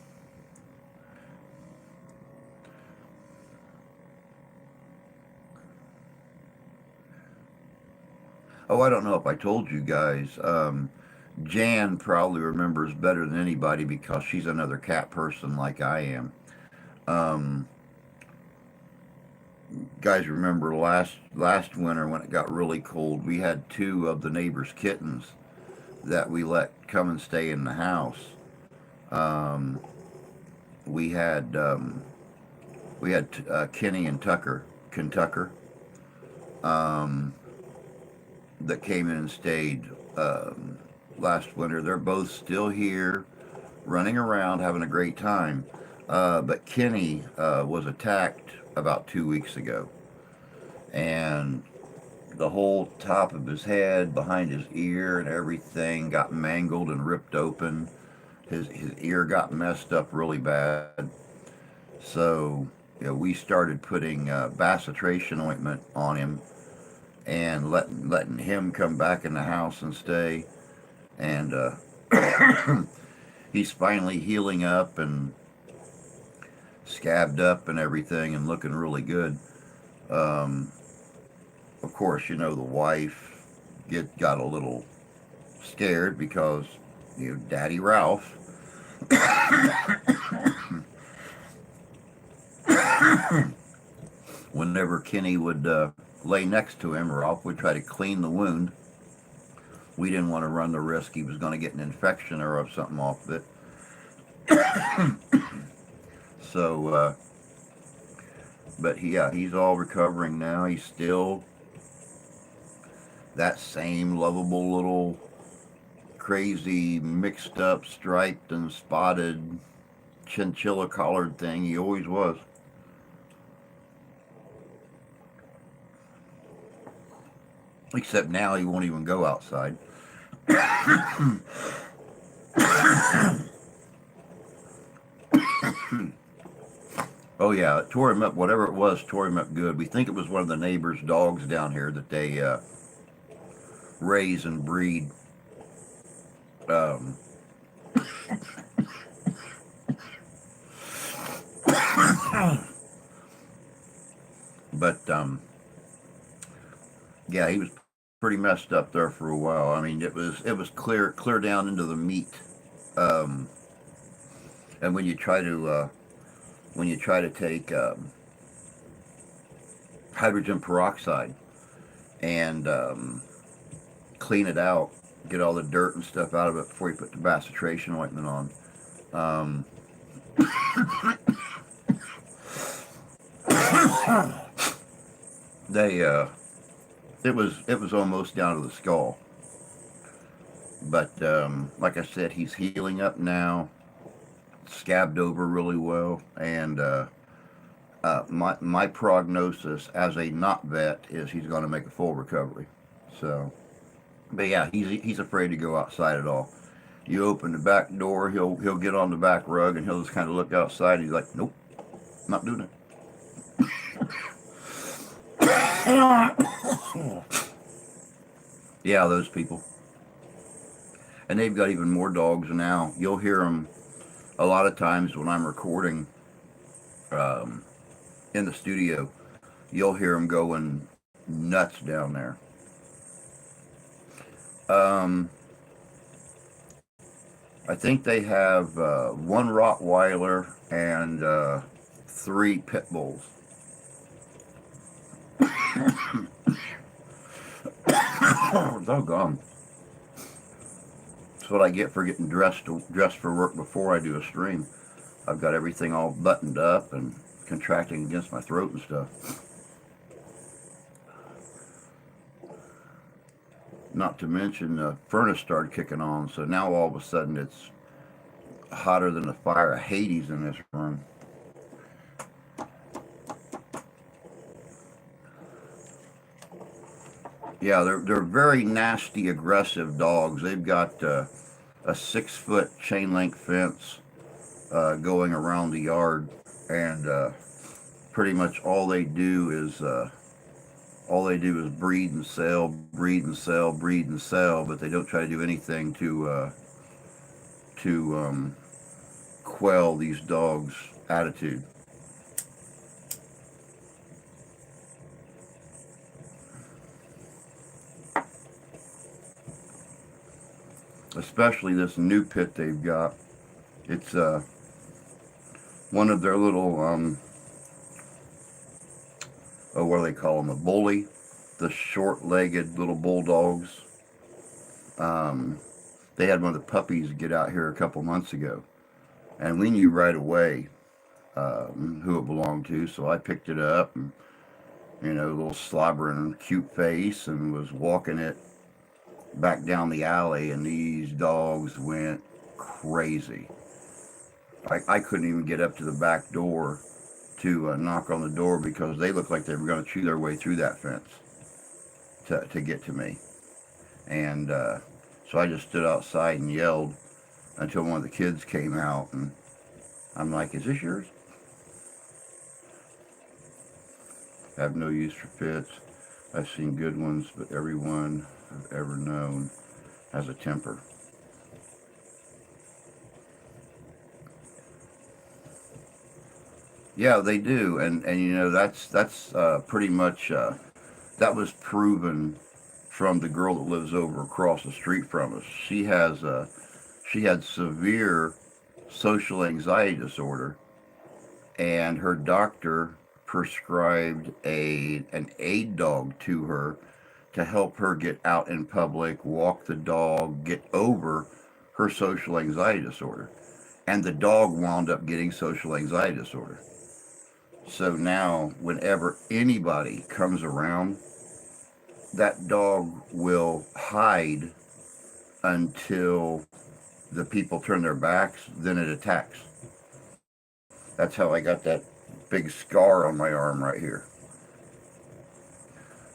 oh, I don't know if I told you guys. Jan probably remembers better than anybody because she's another cat person like I am. Um, guys, remember last winter when it got really cold, we had two of the neighbors' kittens that we let come and stay in the house. Um, we had Kenny and Kentucker, um, that came in and stayed last winter. They're both still here, running around, having a great time. But Kenny was attacked about 2 weeks ago, and the whole top of his head, behind his ear, and everything got mangled and ripped open. His ear got messed up really bad. So, we started putting bacitracin ointment on him and letting him come back in the house and stay. And he's finally healing up and scabbed up and everything and looking really good. Um, of course, the wife got a little scared because Daddy Ralph. Whenever Kenny would lay next to him, Ralph would try to clean the wound. We didn't want to run the risk he was going to get an infection or of something off of it. So, but he's all recovering now. He's still that same lovable little crazy mixed up striped and spotted chinchilla collared thing he always was. Except now he won't even go outside. Oh yeah, it tore him up. Whatever it was, tore him up good. We think it was one of the neighbors' dogs down here that they raise and breed. Um, but yeah, he was pretty messed up there for a while. I mean, it was clear down into the meat. Um, and when you try to take hydrogen peroxide and clean it out, get all the dirt and stuff out of it before you put the bacitracin ointment on. Um, they it was almost down to the skull, but like I said, he's healing up now, scabbed over really well, and my prognosis as a not vet is he's going to make a full recovery. So, but yeah, he's afraid to go outside at all. You open the back door, he'll get on the back rug and he'll just kind of look outside. He's like, nope, not doing it. Yeah, those people. And they've got even more dogs now. You'll hear them a lot of times when I'm recording um, in the studio. You'll hear them going nuts down there. Um, I think they have one Rottweiler and three pit bulls. Doggone. what I get for getting dressed for work before I do a stream. I've got everything all buttoned up and contracting against my throat and stuff. Not to mention the furnace started kicking on, so now all of a sudden it's hotter than the fire of Hades in this room. Yeah, they're very nasty, aggressive dogs. They've got a 6 foot chain link fence going around the yard, and pretty much all they do is breed and sell, breed and sell, breed and sell, but they don't try to do anything to quell these dogs' attitude. Especially this new pit they've got. It's one of their little what do they call them? A bully, the short-legged little bulldogs. Um, they had one of the puppies get out here a couple months ago, and we knew right away who it belonged to. So I picked it up, and a little slobbering cute face, and was walking it back down the alley, and these dogs went crazy. I couldn't even get up to the back door to knock on the door because they looked like they were going to chew their way through that fence to get to me. And so I just stood outside and yelled until one of the kids came out, and I'm like, "Is this yours?" I have no use for pits. I've seen good ones, but everyone I've ever known has a temper. Yeah, they do, and that's pretty much that was proven from the girl that lives over across the street from us. She had severe social anxiety disorder, and her doctor prescribed an aid dog to her to help her get out in public, walk the dog, get over her social anxiety disorder. And the dog wound up getting social anxiety disorder. So now, whenever anybody comes around, that dog will hide until the people turn their backs, then it attacks. That's how I got that big scar on my arm right here.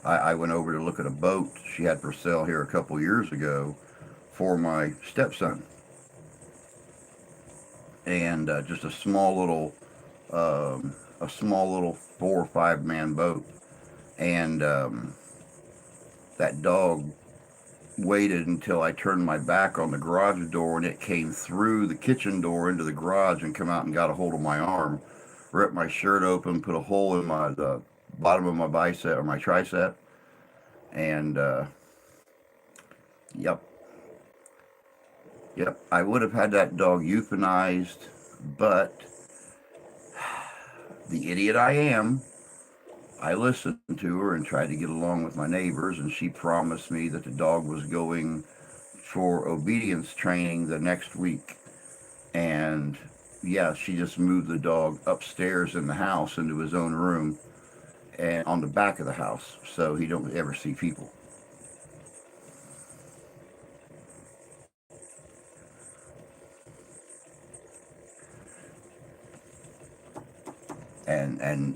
I went over to look at a boat she had for sale here a couple years ago for my stepson, and just a small little 4 or 5 man boat, and that dog waited until I turned my back on the garage door, and it came through the kitchen door into the garage and come out and got a hold of my arm, ripped my shirt open, put a hole in the bottom of my bicep or my tricep, and yep, yep, I would have had that dog euthanized, but the idiot I am, I listened to her and tried to get along with my neighbors, and she promised me that the dog was going for obedience training the next week. And yeah, she just moved the dog upstairs in the house into his own room and on the back of the house so he don't ever see people.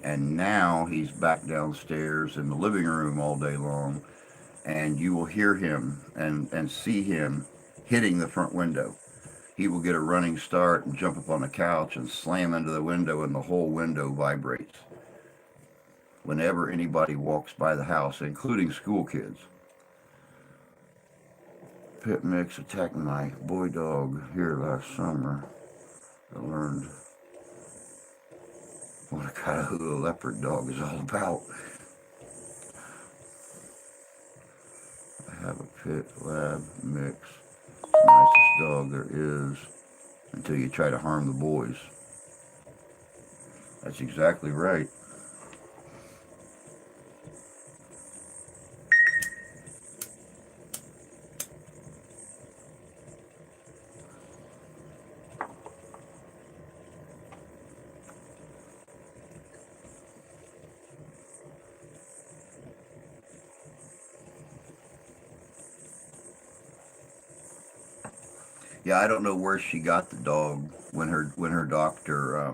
And now he's back downstairs in the living room all day long, and you will hear him and see him hitting the front window. He will get a running start and jump up on the couch and slam into the window, and the whole window vibrates whenever anybody walks by the house, including school kids. Pit mix attacked my boy dog here last summer. I learned what a Cuyahoga leopard dog is all about. I have a pit lab mix. It's the nicest dog there is until you try to harm the boys. That's exactly right. Yeah, I don't know where she got the dog when her doctor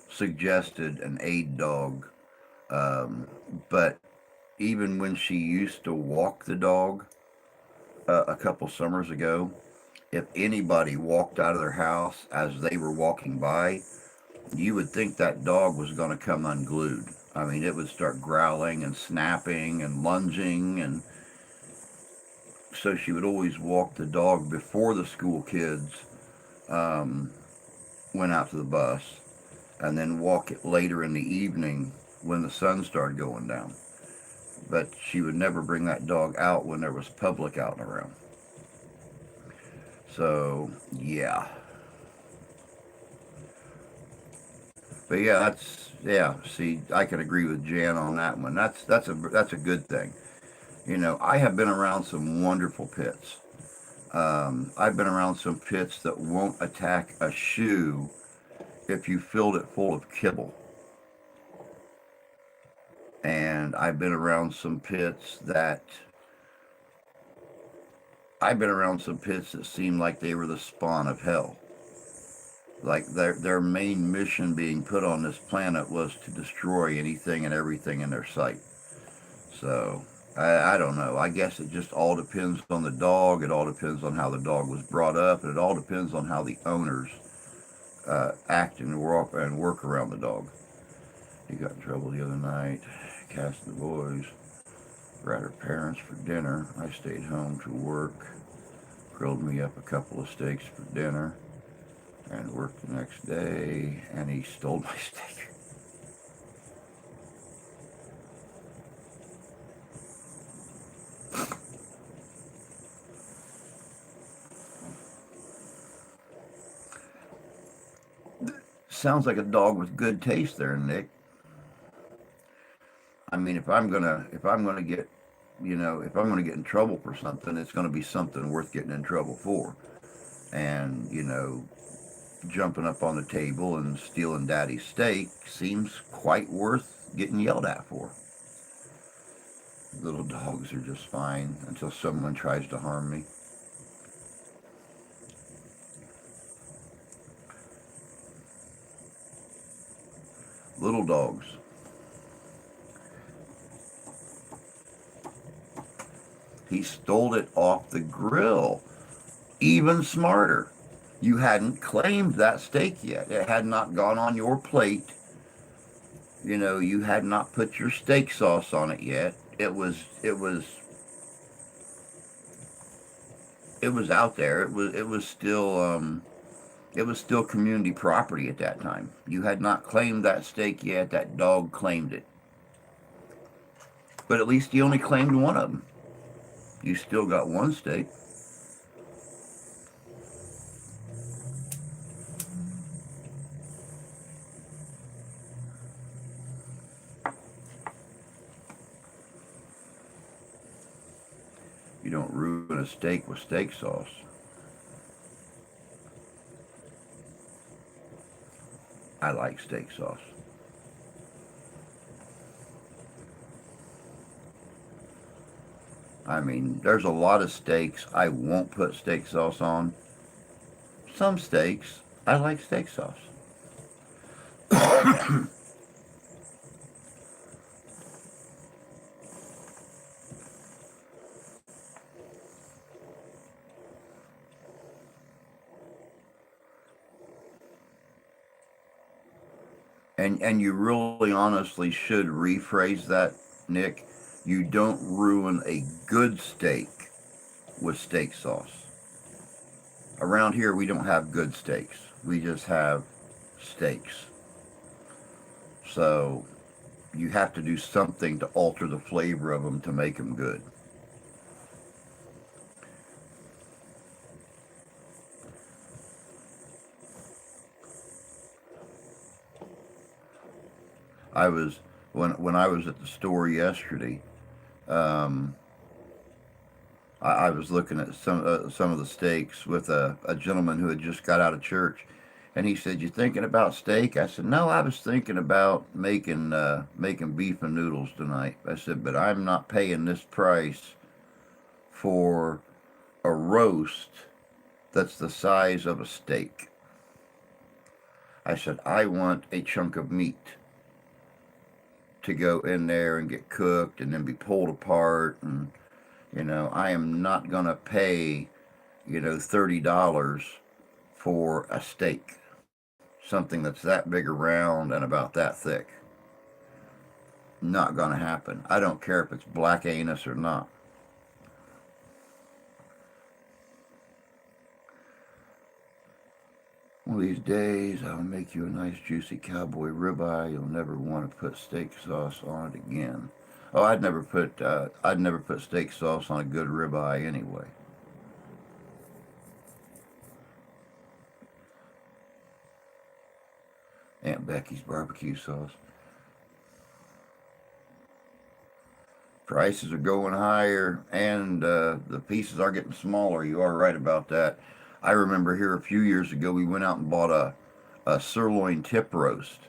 suggested an aid dog. Um, but even when she used to walk the dog a couple summers ago, if anybody walked out of their house as they were walking by, you would think that dog was going to come unglued. I mean, it would start growling and snapping and lunging, and so she would always walk the dog before the school kids um, went out to the bus, and then walk it later in the evening when the sun started going down. But she would never bring that dog out when there was public out and around. So yeah, but yeah, yeah. See, I can agree with Jan on that one. That's a good thing. You know, I have been around some wonderful pits. I've been around some pits that won't attack a shoe if you filled it full of kibble. And I've been around some pits that seemed like they were the spawn of hell. Like their main mission being put on this planet was to destroy anything and everything in their sight. So I don't know. I guess it just all depends on the dog. It all depends on how the dog was brought up, and it all depends on how the owners act and work around the dog. He got in trouble the other night. Cass and the boys were at her parents for dinner. I stayed home to work. Grilled me up a couple of steaks for dinner, and worked the next day. And he stole my steak. Sounds like a dog with good taste there, Nick. I mean, if I'm gonna get, if I'm gonna get in trouble for something, it's gonna be something worth getting in trouble for. And jumping up on the table and stealing Daddy's steak seems quite worth getting yelled at for. Little dogs are just fine until someone tries to harm me. Little dogs. He stole it off the grill. Even smarter. You hadn't claimed that steak yet. It had not gone on your plate. You had not put your steak sauce on it yet. It was out there. It was still community property at that time. You had not claimed that steak yet. That dog claimed it. But at least you only claimed one of them. You still got one steak. You don't ruin a steak with steak sauce. I like steak sauce. I mean, there's a lot of steaks I won't put steak sauce on. Some steaks, I like steak sauce. And you really honestly should rephrase that, Nick. You don't ruin a good steak with steak sauce. Around here, we don't have good steaks. We just have steaks. So you have to do something to alter the flavor of them to make them good. I was when I was at the store yesterday. Um, I was looking at some of the steaks with a gentleman who had just got out of church, and he said, "You thinking about steak?" I said, "No, I was thinking about making beef and noodles tonight." I said, "But I'm not paying this price for a roast that's the size of a steak. I said, I want a chunk of meat to go in there and get cooked and then be pulled apart. And, I am not going to pay, $30 for a steak. Something that's that big around and about that thick. Not going to happen. I don't care if it's black anus or not. One of these days, I'll make you a nice juicy cowboy ribeye. You'll never want to put steak sauce on it again. Oh, I'd never put steak sauce on a good ribeye anyway. Aunt Becky's barbecue sauce. Prices are going higher, and the pieces are getting smaller. You are right about that. I remember here a few years ago, we went out and bought a sirloin tip roast,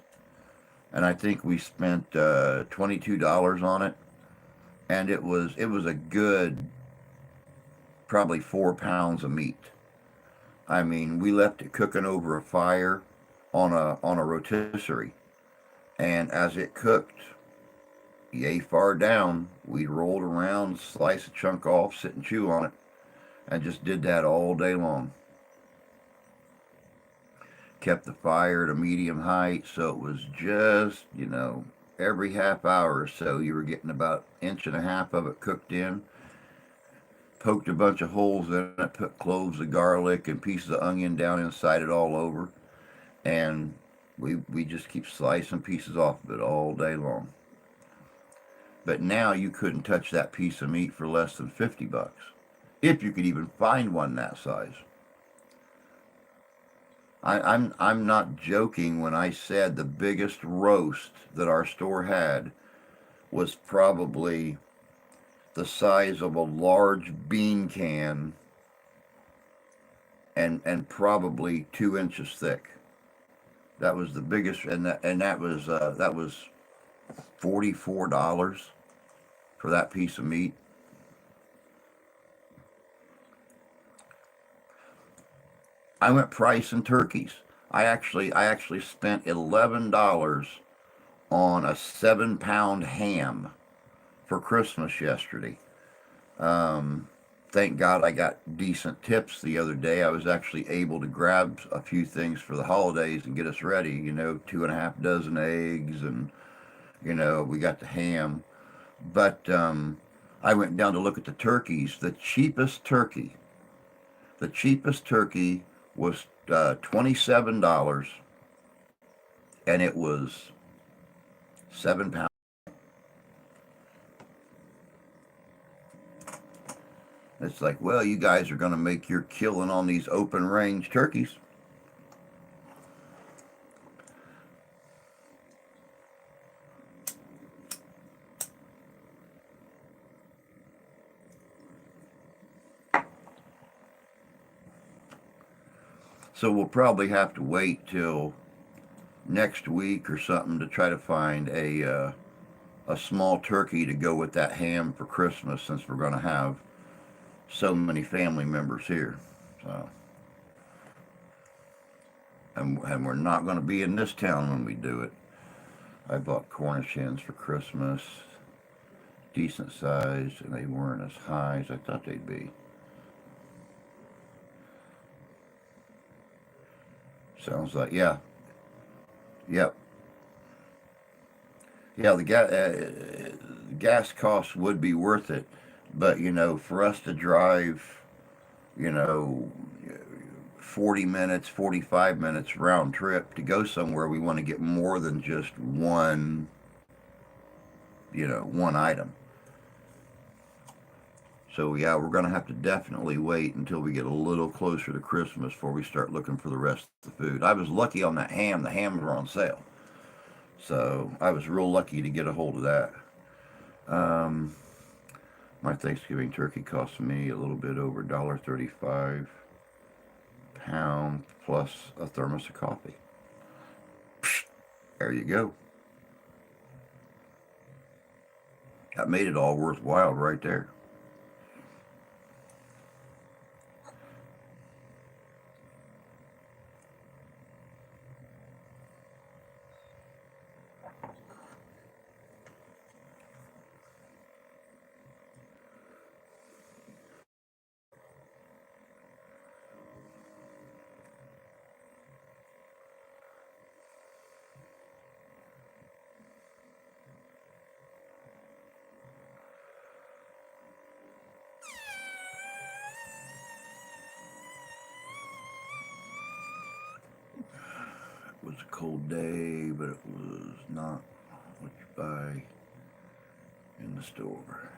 and I think we spent $22 on it, and it was a good probably 4 pounds of meat. I mean, we left it cooking over a fire on a rotisserie, and as it cooked, yay far down, we rolled around, slice a chunk off, sit and chew on it, and just did that all day long. Kept the fire at a medium height, so it was just, every half hour or so you were getting about inch and a half of it cooked in. Poked a bunch of holes in it, put cloves of garlic and pieces of onion down inside it all over, and we just keep slicing pieces off of it all day long. But now you couldn't touch that piece of meat for less than $50, if you could even find one that size. I'm not joking when I said the biggest roast that our store had was probably the size of a large bean can and probably 2 inches thick. That was the biggest, and that was $44 for that piece of meat. I went pricing turkeys. I actually spent $11 on a 7 pound ham for Christmas yesterday. Um, thank God I got decent tips the other day. I was actually able to grab a few things for the holidays and get us ready. 2.5 dozen eggs, and we got the ham. But I went down to look at the turkeys. The cheapest turkey was $27, and it was 7 pounds. It's like, well, you guys are going to make your killing on these open range turkeys. So we'll probably have to wait till next week or something to try to find a small turkey to go with that ham for Christmas, since we're going to have so many family members here. So, and we're not going to be in this town when we do it. I bought Cornish hens for Christmas, decent size, and they weren't as high as I thought they'd be. Sounds like, yeah, yep, yeah. The gas costs would be worth it, but for us to drive, you know, 40 minutes, 45 minutes round trip to go somewhere, we want to get more than just one item. So yeah, we're going to have to definitely wait until we get a little closer to Christmas before we start looking for the rest of the food. I was lucky on that ham. The hams were on sale. So I was real lucky to get a hold of that. Um, my Thanksgiving turkey cost me a little bit over $1.35 pound plus a thermos of coffee. There you go. That made it all worthwhile right there. cold day, but it was not what you buy in the store.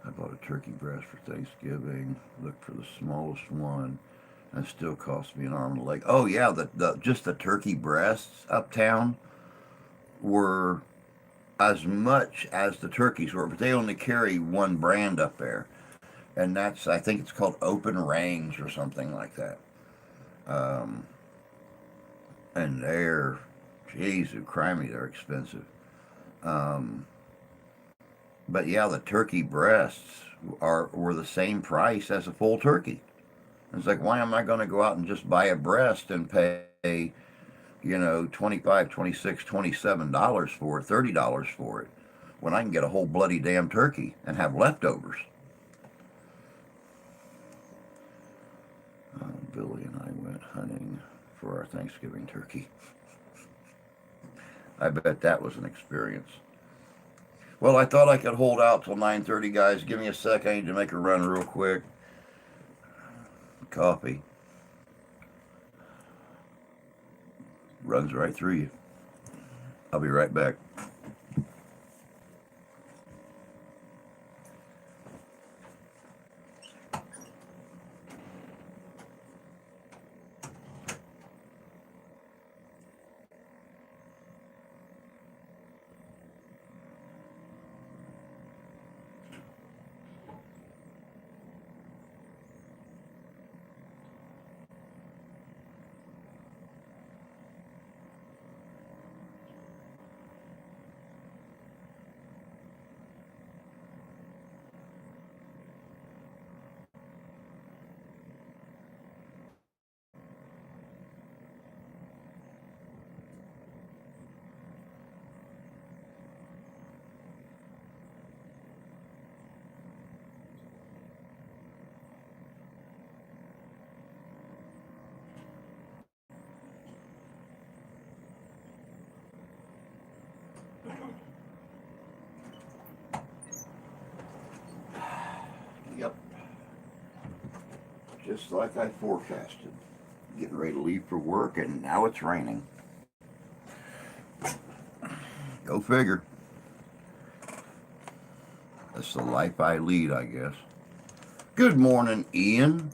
I bought a turkey breast for Thanksgiving. Looked for the smallest one, and it still cost me an arm and a leg. Oh yeah, the just the turkey breasts uptown were as much as the turkeys were, but they only carry one brand up there, and that's, I think it's called Open Range or something like that. Um, and they're, geez, crimey, they're expensive. Um, but yeah, the turkey breasts were the same price as a full turkey. It's like, why am I going to go out and just buy a breast and pay, 25, 26, $27 for it, $30 for it, when I can get a whole bloody damn turkey and have leftovers? Billy and I went hunting for our Thanksgiving turkey. I bet that was an experience. Well, I thought I could hold out till 9:30, guys. Give me a sec. I need to make a run real quick. Coffee runs right through you. I'll be right back. Yep, just like I forecasted. Getting ready to leave for work, and now it's raining. Go figure. That's the life I lead, I guess. Good morning, Ian.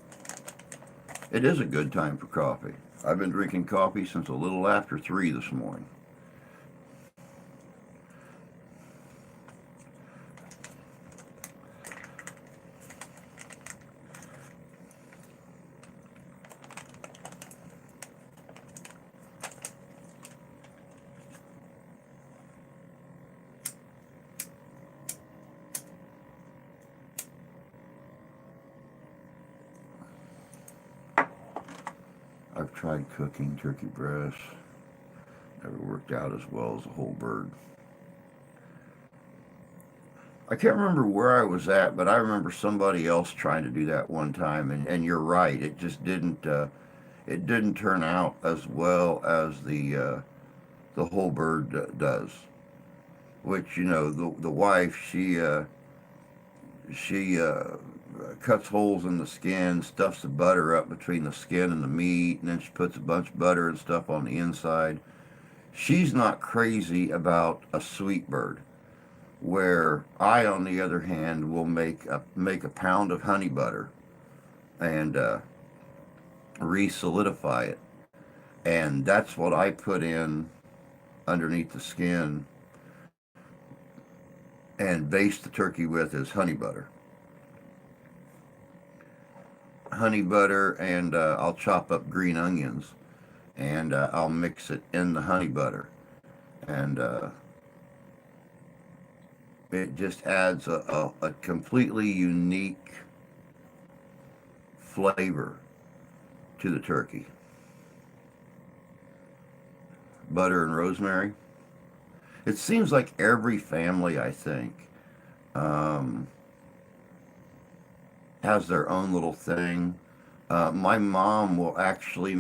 It is a good time for coffee. I've been drinking coffee since a little after 3 this morning. I've tried cooking turkey breast. Never worked out as well as a whole bird. I can't remember where I was at, but I remember somebody else trying to do that one time, and you're right. It just didn't turn out as well as the whole bird does. Which, the wife, she cuts holes in the skin, stuffs the butter up between the skin and the meat, and then she puts a bunch of butter and stuff on the inside. She's not crazy about a sweet bird, where I, on the other hand, will make a pound of honey butter and re-solidify it, and that's what I put in underneath the skin and baste the turkey with is honey butter, and I'll chop up green onions, and I'll mix it in the honey butter, and it just adds a completely unique flavor to the turkey. Butter and rosemary. It seems like every family, I think, um, has their own little thing. My mom will actually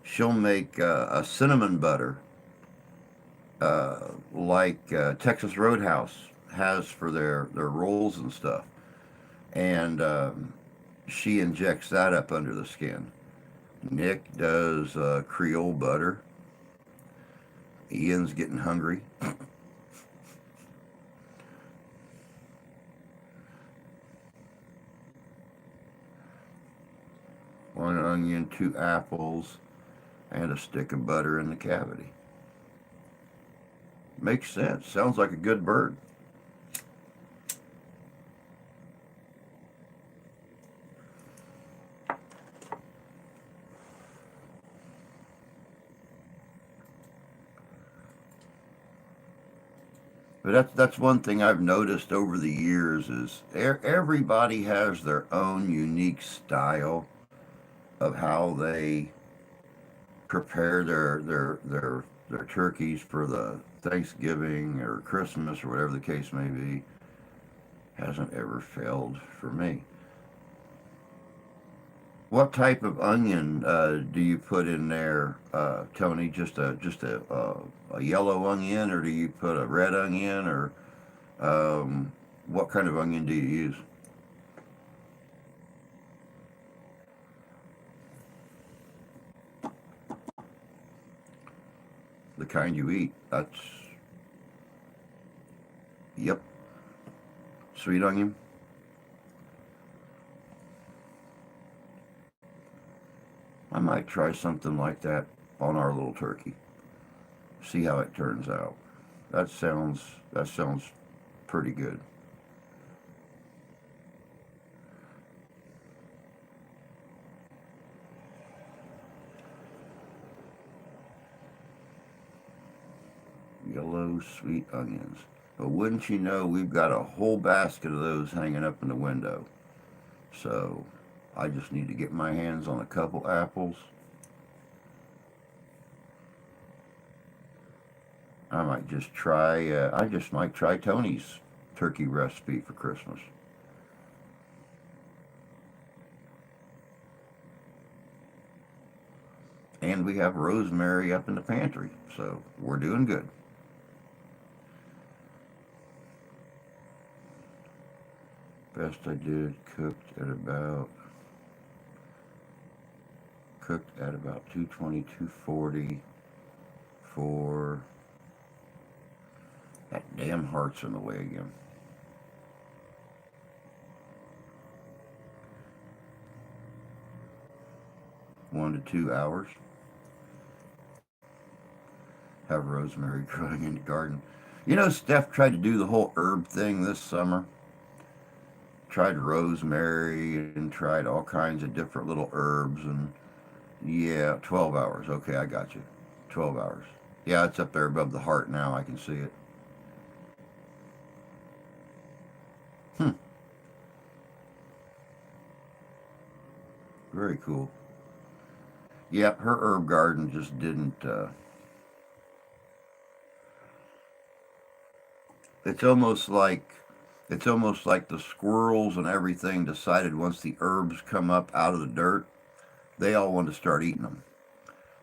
she'll make a cinnamon butter, like Texas Roadhouse has for their rolls and stuff. And she injects that up under the skin. Nick does Creole butter. Ian's getting hungry. One onion, two apples, and a stick of butter in the cavity. Makes sense. Sounds like a good bird. But that's one thing I've noticed over the years is everybody has their own unique style of how they prepare their turkeys for the Thanksgiving or Christmas or whatever the case may be. Hasn't ever failed for me. What type of onion do you put in there, Tony? Just a yellow onion, or do you put a red onion, or what kind of onion do you use? The kind you eat. That's yep, sweet onion. I might try something like that on our little turkey. See how it turns out. That sounds pretty good. Yellow sweet onions. But wouldn't you know, we've got a whole basket of those hanging up in the window. So I just need to get my hands on a couple apples. I just might try Tony's turkey recipe for Christmas. And we have rosemary up in the pantry, so we're doing good. Best I did cooked at about 220, 240 for that damn heart's in the way again. 1 to 2 hours. Have rosemary growing in the garden. You know, Steph tried to do the whole herb thing this summer. Tried rosemary and tried all kinds of different little herbs, and yeah, 12 hours. Okay, I got you. 12 hours. Yeah, it's up there above the heart now. I can see it. Hmm, very cool. Yep, her herb garden just didn't. It's almost like it's almost like the squirrels and everything decided once the herbs come up out of the dirt, they all want to start eating them.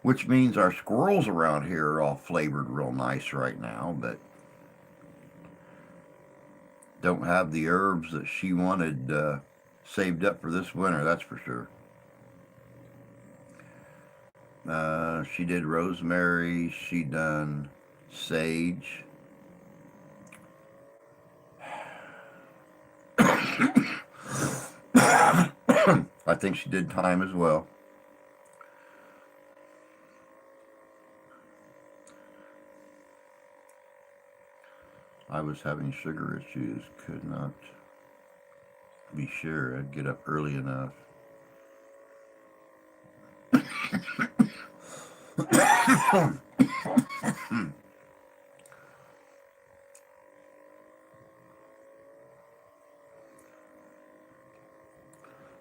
Which means our squirrels around here are all flavored real nice right now, but don't have the herbs that she wanted saved up for this winter. That's for sure. She did rosemary. She done sage. I think she did thyme as well. I was having sugar issues. Could not be sure I'd get up early enough.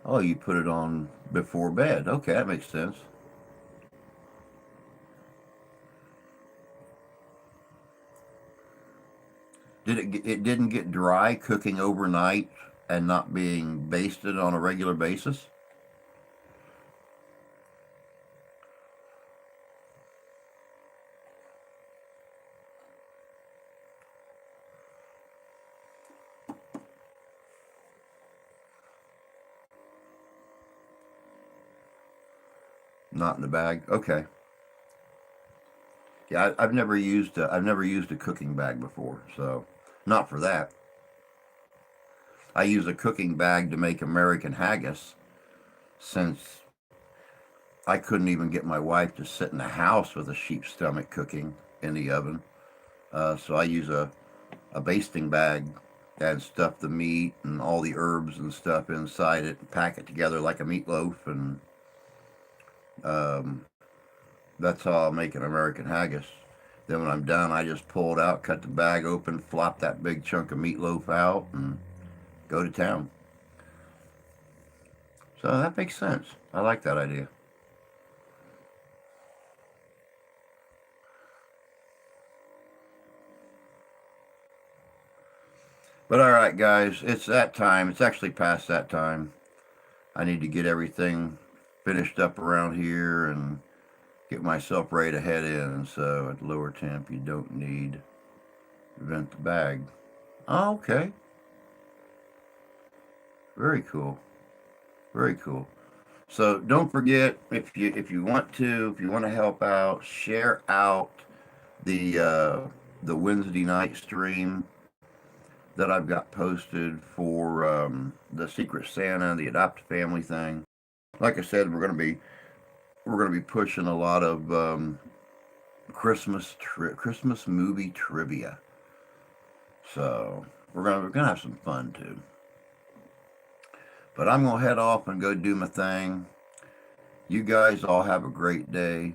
Oh, you put it on before bed. Okay, that makes sense. It didn't get dry cooking overnight and not being basted on a regular basis? Not in the bag. Okay. Yeah, I've never used a cooking bag before, so not for that. I use a cooking bag to make American haggis since I couldn't even get my wife to sit in the house with a sheep's stomach cooking in the oven. So I use a basting bag and stuff the meat and all the herbs and stuff inside it and pack it together like a meatloaf. And um, that's how I'll make an American haggis. Then when I'm done, I just pull it out, cut the bag open, flop that big chunk of meatloaf out, and go to town. So that makes sense. I like that idea. But all right, guys, it's that time. It's actually past that time. I need to get everything finished up around here and get myself ready to head in. So at lower temp, you don't need to vent the bag. Oh, okay. Very cool. Very cool. So don't forget if you want to help out, share out the Wednesday night stream that I've got posted for the Secret Santa, the Adopt a Family thing. Like I said, we're gonna be pushing a lot of Christmas movie trivia. So we're gonna have some fun too. But I'm gonna head off and go do my thing. You guys all have a great day.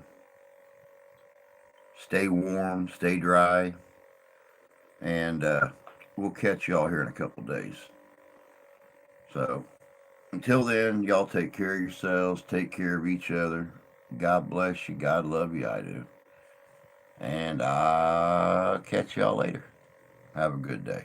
Stay warm, stay dry, and we'll catch y'all here in a couple days. So until then, y'all take care of yourselves, take care of each other. God bless you. God love you. I do. And I'll catch y'all later. Have a good day.